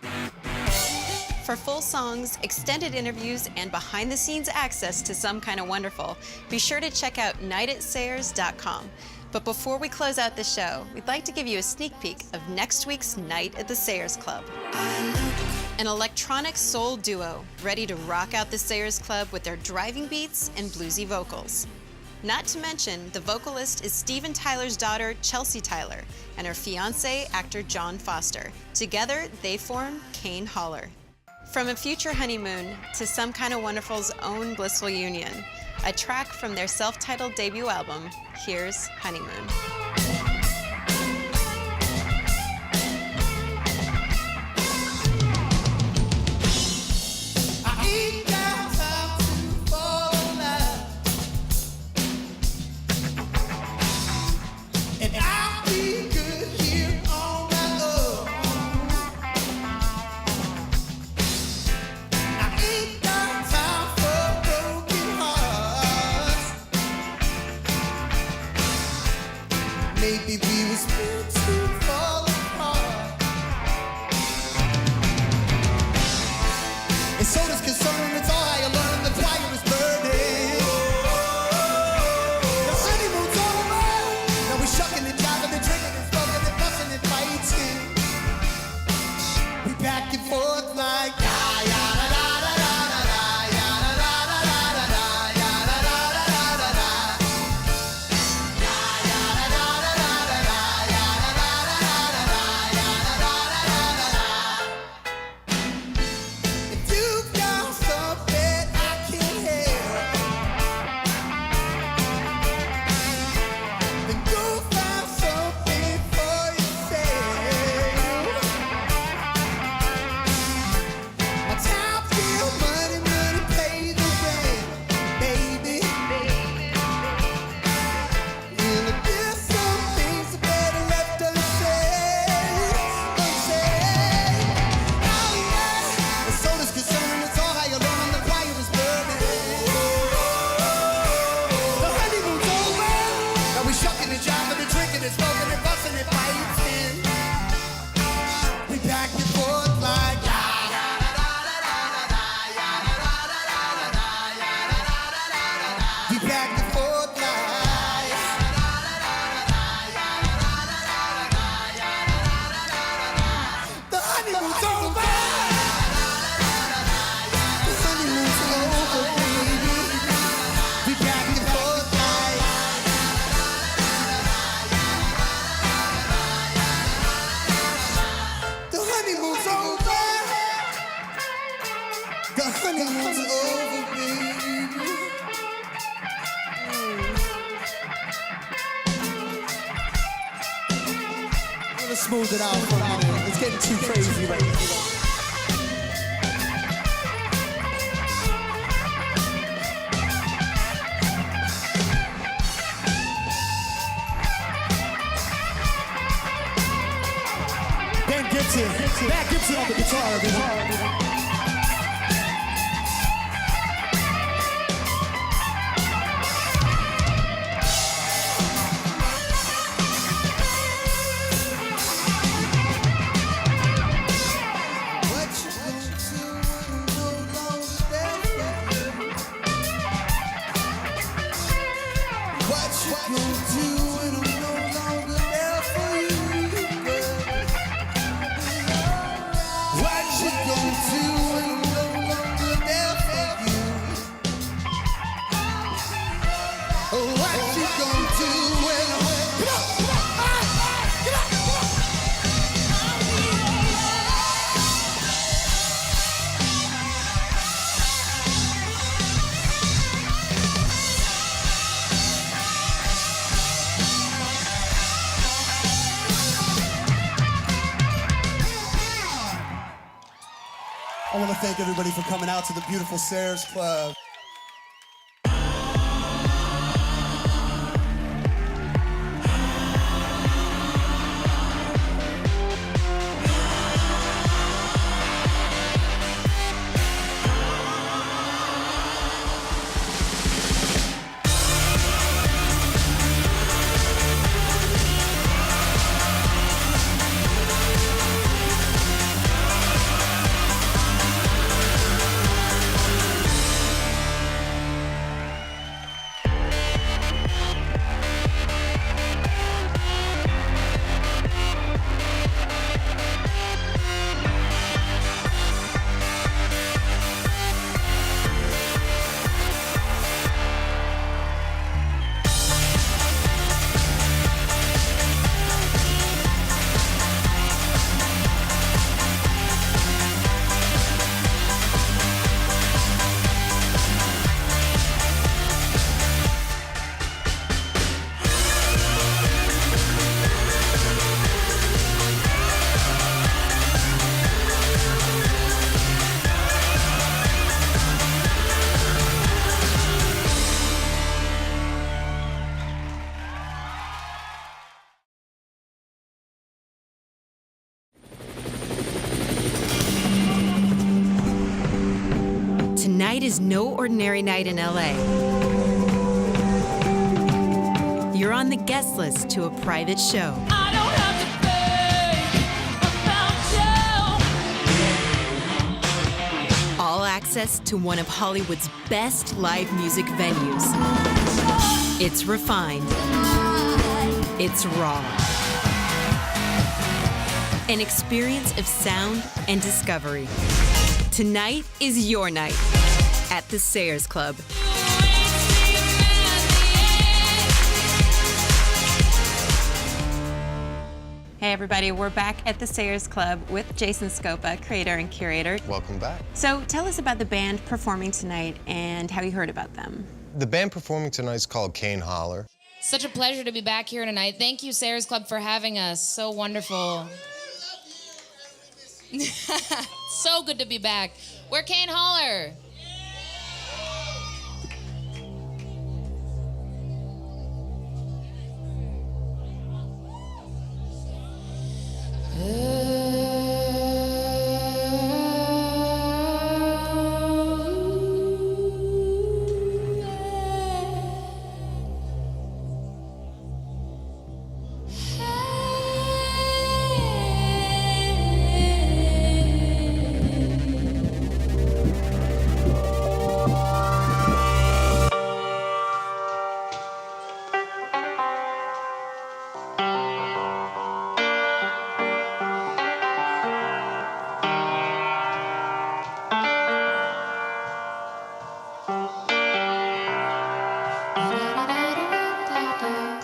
For full songs, extended interviews, and behind-the-scenes access to Some Kind of Wonderful, be sure to check out nightatsayers.com. But before we close out the show, we'd like to give you a sneak peek of next week's Night at the Sayers Club. An electronic soul duo ready to rock out the Sayers Club with their driving beats and bluesy vocals. Not to mention, the vocalist is Steven Tyler's daughter, Chelsea Tyler, and her fiancé, actor John Foster. Together, they form Kane, Holler. From a future honeymoon to Some Kind of Wonderful's own blissful union, a track from their self-titled debut album, here's Honeymoon. I ain't got time to fall in love. And I'll be good here on my own. maybe we was meant to fall apart. And so does concern, it's all how you learn the fire is burning. The honeymoon's over, now we're shucking and jiving and drinking and smoking and fussing and fighting. We back and forth like ya ya la la la la la ya la la la la la la ya la la la la la la ya ya la la la la la la ya la la la la la la ya la la la la la. If you've got something I can help, then go find something for yourself. My time, feel money, money, pay the rent, baby. And if there's some things that better left unsaid, unsaid. Oh yeah, and so does concern, it's all how you learn when the fire is burning. The honeymoon's over, now we shucking and jiving and drinking and smoking and fussing and fighting. We back and forth like ya. We back and forth like the honeymoon's over. The honeymoon's over, baby. We back and forth like the honeymoon's over. The honeymoon's over, baby. Let's smooth it out for a minute. It's getting too crazy right now. Ben Gibson. Matt Gibson on the guitar, everyone. What you gonna do when I'm no longer there for you? What you gonna do when I'm no longer there for you, girl? What you gonna do when I'm no longer there for you? What you gonna do when I'm... Come on, come on, all right, get up, come on. I want to thank everybody for coming out to the beautiful Sayers Club. Tonight is no ordinary night in LA. you're on the guest list to a private show. I don't have to think about you. All access to one of Hollywood's best live music venues. It's refined. It's raw. An experience of sound and discovery. Tonight is your night at the Sayers Club. Hey everybody, we're back at the Sayers Club with Jason Scopa, creator and curator. Welcome back. So tell us about the band performing tonight and how you heard about them. The band performing tonight is called Kane, Holler. Such a pleasure to be back here tonight. Thank you, Sayers Club, for having us. So wonderful. So good to be back. We're Kane, Holler.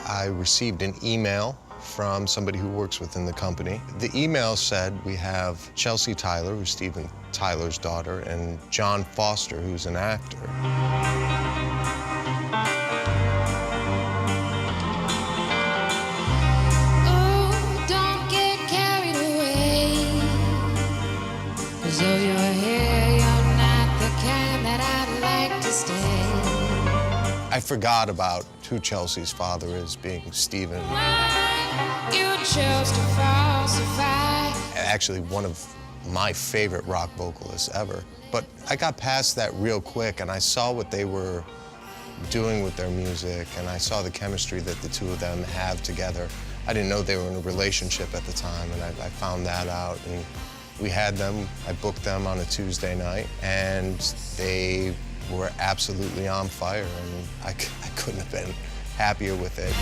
I received an email from somebody who works within the company. The email said we have Chelsea Tyler, who's Steven Tyler's daughter, and John Foster, who's an actor. Oh, don't get carried away. As though you're here, you're not the kind that I'd like to stay. I forgot about who Chelsea's father is, being Steven. You chose to falsify. Actually, one of my favorite rock vocalists ever. But I got past that real quick, and I saw what they were doing with their music, and I saw the chemistry that the two of them have together. I didn't know they were in a relationship at the time, and I found that out. And we had them, I booked them on a Tuesday night, and they were absolutely on fire, and I couldn't have been happier with it.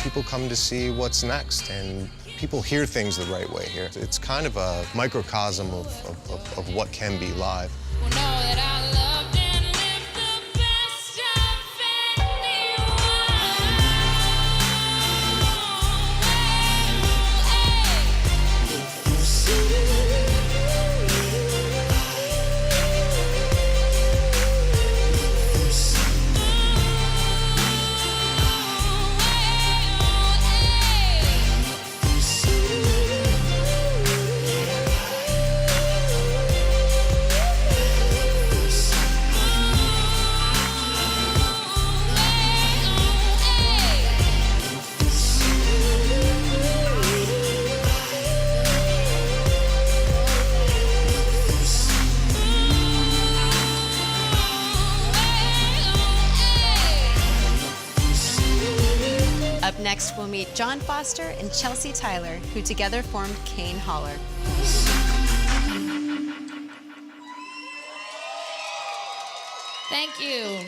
People come to see what's next, and people hear things the right way here. It's kind of a microcosm of what can be live. Up next, we'll meet John Foster and Chelsea Tyler, who together formed Kane Holler. Thank you.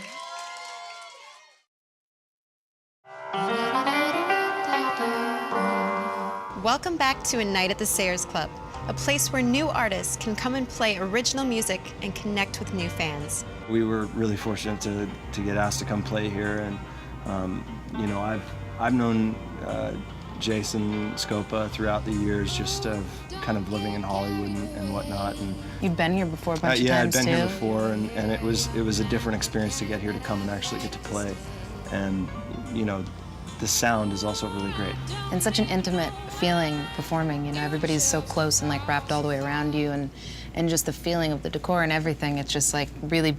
Welcome back to A Night at the Sayers Club, a place where new artists can come and play original music and connect with new fans. We were really fortunate to get asked to come play here, and you know, I've known Jason Scopa throughout the years, just of kind of living in Hollywood and whatnot. And You've been here before a bunch of yeah, times I'd been too. here before, and it was a different experience to get here, to come and actually get to play, and you know, the sound is also really great. And such an intimate feeling performing, you know, everybody's so close and like wrapped all the way around you, and just the feeling of the decor and everything, it's just like really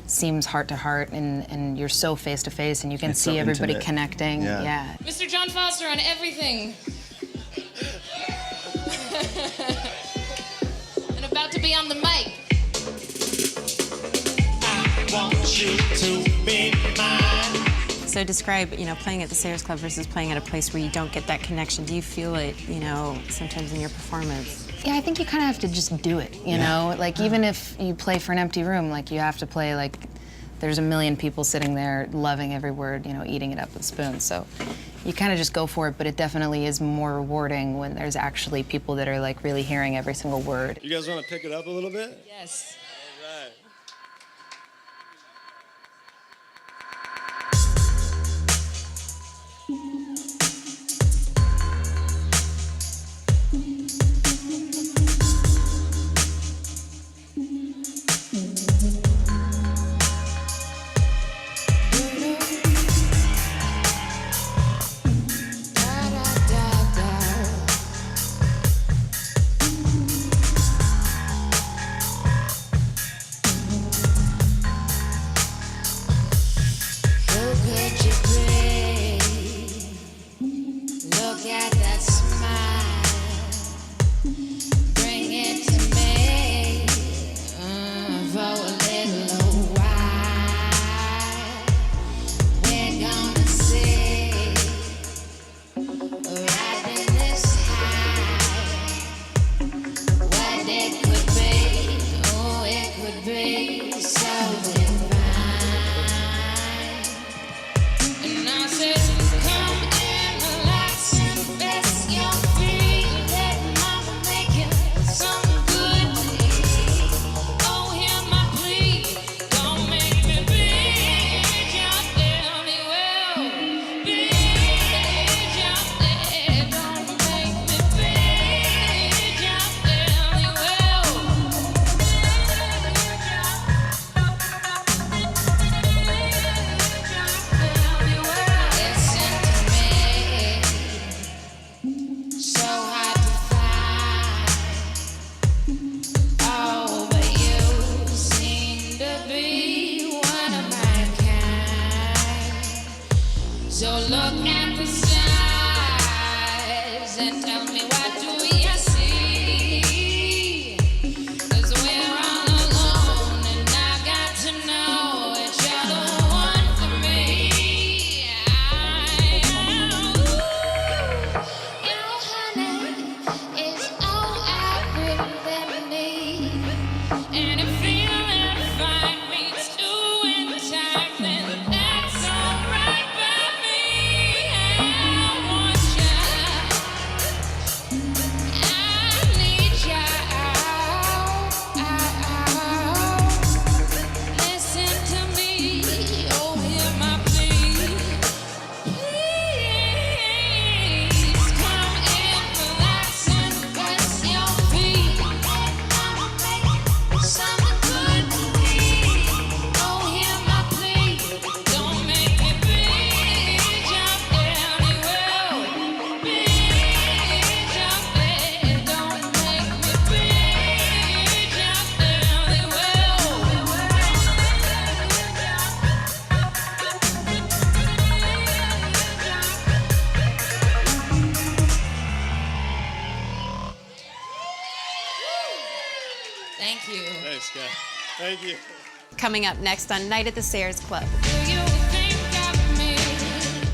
seems heart to heart, and you're so face to face, and you can It's see so everybody intimate. connecting. Yeah. Mr. John Foster on everything. And about to be on the mic. I want you to be mine. So describe, you know, playing at the Sayers Club versus playing at a place where you don't get that connection. Do you feel it, you know, sometimes in your performance? Yeah, I think you kind of have to just do it, you know? Like, even if you play for an empty room, like, you have to play like there's a million people sitting there loving every word, you know, eating it up with spoons. So you kind of just go for it, but it definitely is more rewarding when there's actually people that are, like, really hearing every single word. You guys want to pick it up a little bit? Yes. All right. Look at that smile. Bring it to me for a little while. We're gonna see right in this high what it could be. Oh, it could be so divine. And I said, come in, relax and rest your feet. Let mama make you something good to eat. Oh, hear my plea. Don't make me bleed. Jump there, me well. Bleed, jump there. Don't make me bleed. Jump there, me well. Listen to me. So hard to find. Oh, but you seem to be one of my kind. So look at the stars and tell me, what do you see? 'Cause we're all alone, and I got to know that you're the one for me. Your honey is all I really need. And if feeling fine means doing time, then that's alright by me. I want you. I need you. Listen to me. Oh, hear my plea. Please come in, relax and rest your feet. I'ma make something good to eat. Oh, hear my plea. Don't make me bleed. Jump there, me well. Bleed, jump there. Don't make me bleed. Jump there, me well. Thank you. Thanks, guys. Thank you. Coming up next on Night at the Sayers Club, Do you think of me?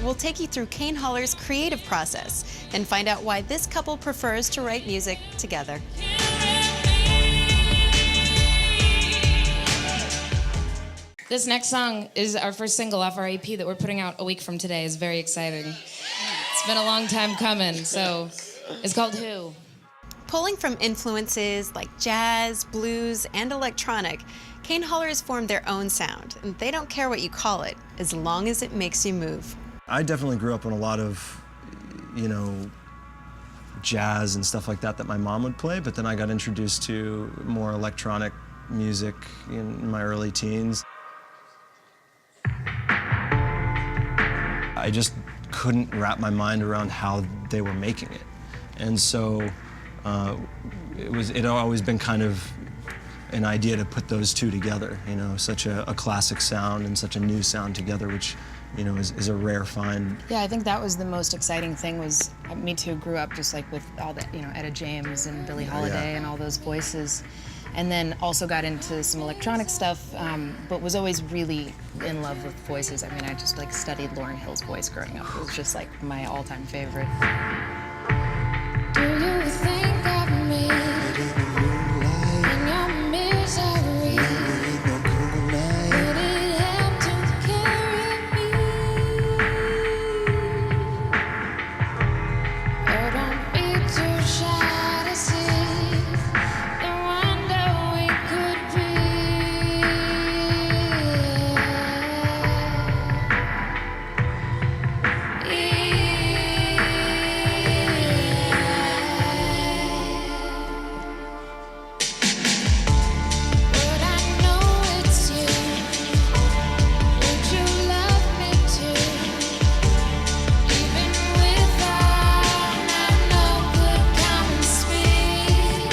we'll take you through Kane Holler's creative process and find out why this couple prefers to write music together. This next song is our first single off our EP that we're putting out a week from today. Is very exciting. It's been a long time coming, so It's called Who. Pulling from influences like jazz, blues, and electronic, Kane Holler has formed their own sound, and they don't care what you call it, as long as it makes you move. I definitely grew up on a lot of, you know, jazz and stuff like that my mom would play, but then I got introduced to more electronic music in my early teens. I just couldn't wrap my mind around how they were making it. And so it had always been kind of an idea to put those two together, you know, such a classic sound and such a new sound together, which, you know, is a rare find. Yeah, I think that was the most exciting thing was, me too, grew up just like with all the, you know, Etta James and Billie Holiday and all those voices. And then also got into some electronic stuff, but was always really in love with voices. I mean, I just like studied Lauryn Hill's voice growing up. It was just like my all-time favorite. Do you think of me in your misery? Would it help to carry me? Oh, don't be too shy to see the wonder we could be. Would I know it's you? Would you love me too? Even without my no good common speed.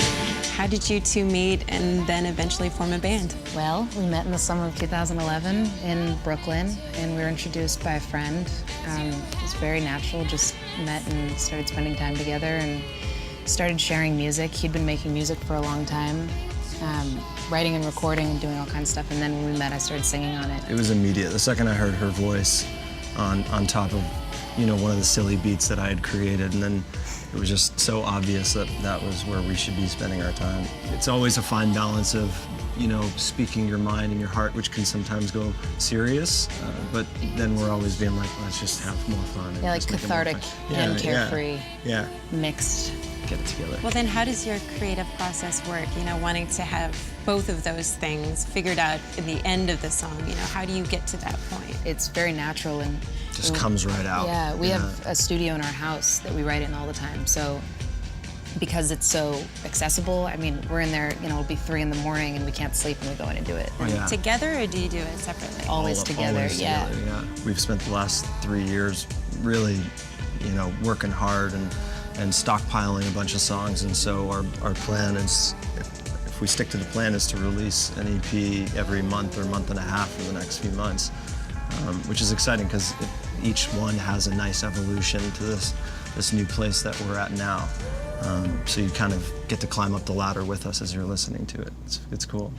How did you two meet and then eventually form a band? Well, we met in the summer of 2011 in Brooklyn, and we were introduced by a friend. It was very natural, just met and started spending time together and started sharing music. He'd been making music for a long time, writing and recording and doing all kinds of stuff, and then when we met, I started singing on it. It was immediate. The second I heard her voice on top of, you know, one of the silly beats that I had created, and then it was just so obvious that that was where we should be spending our time. It's always a fine balance of, you know, speaking your mind and your heart, which can sometimes go serious, but then we're always being like, let's just have more fun. And Yeah, like just make it more cathartic fun. and carefree, Yeah, mixed. get it together. Well, then how does your creative process work? You know, wanting to have both of those things figured out in the end of the song, you know, how do you get to that point? It's very natural and Just comes right out. Yeah, we have a studio in our house that we write in all the time. So because it's so accessible, I mean, we're in there, you know, it'll be 3 in the morning and we can't sleep and we go in and do it. Oh, yeah. Together, or do you do it separately? Always together, Always yeah. together, yeah. We've spent the last 3 years really, you know, working hard and stockpiling a bunch of songs, and so our plan is, if we stick to the plan, is to release an EP every month or month and a half for the next few months, which is exciting because each one has a nice evolution to this new place that we're at now. So you kind of get to climb up the ladder with us as you're listening to it. It's cool.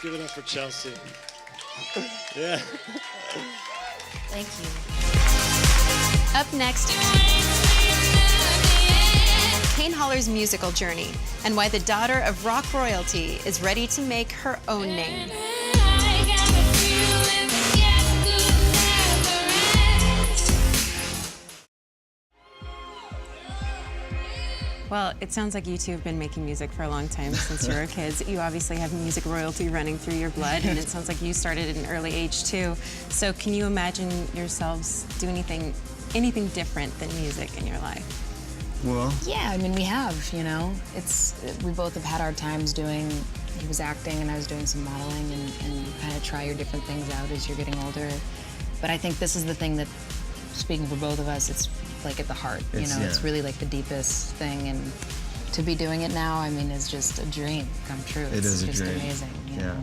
Let's give it up for Chelsea. Yeah. Thank you. Up next, Kane Holler's musical journey and why the daughter of rock royalty is ready to make her own name. Well, it sounds like you two have been making music for a long time, since you were kids. You obviously have music royalty running through your blood, and it sounds like you started at an early age too. So can you imagine yourselves do anything different than music in your life? Well, yeah, I mean, we have, you know. We both have had our times doing, he was acting and I was doing some modeling, and you kind of try your different things out as you're getting older. But I think this is the thing that, speaking for both of us, it's like at the heart, you know. It's really like the deepest thing, and to be doing it now, I mean, is just a dream come true. It is a dream. It's just amazing, you know.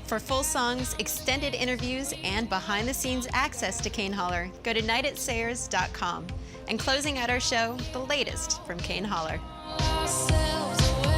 For full songs, extended interviews, and behind-the-scenes access to Kane Holler, go to nightatsayers.com. And closing out our show, the latest from Kane Holler. Oh, the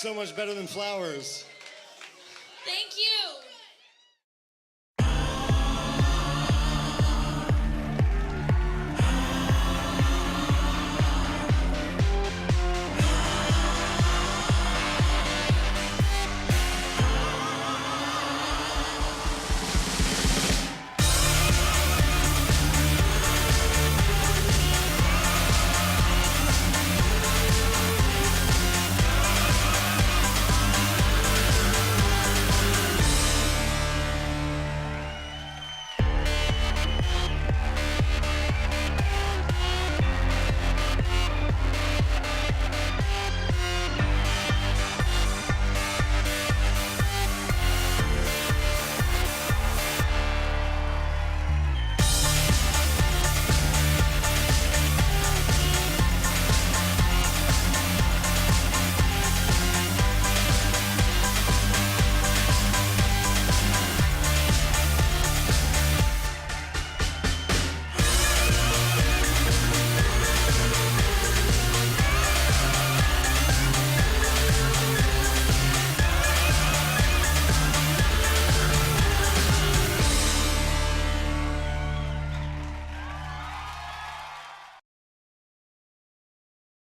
So much better than flowers. Thank you.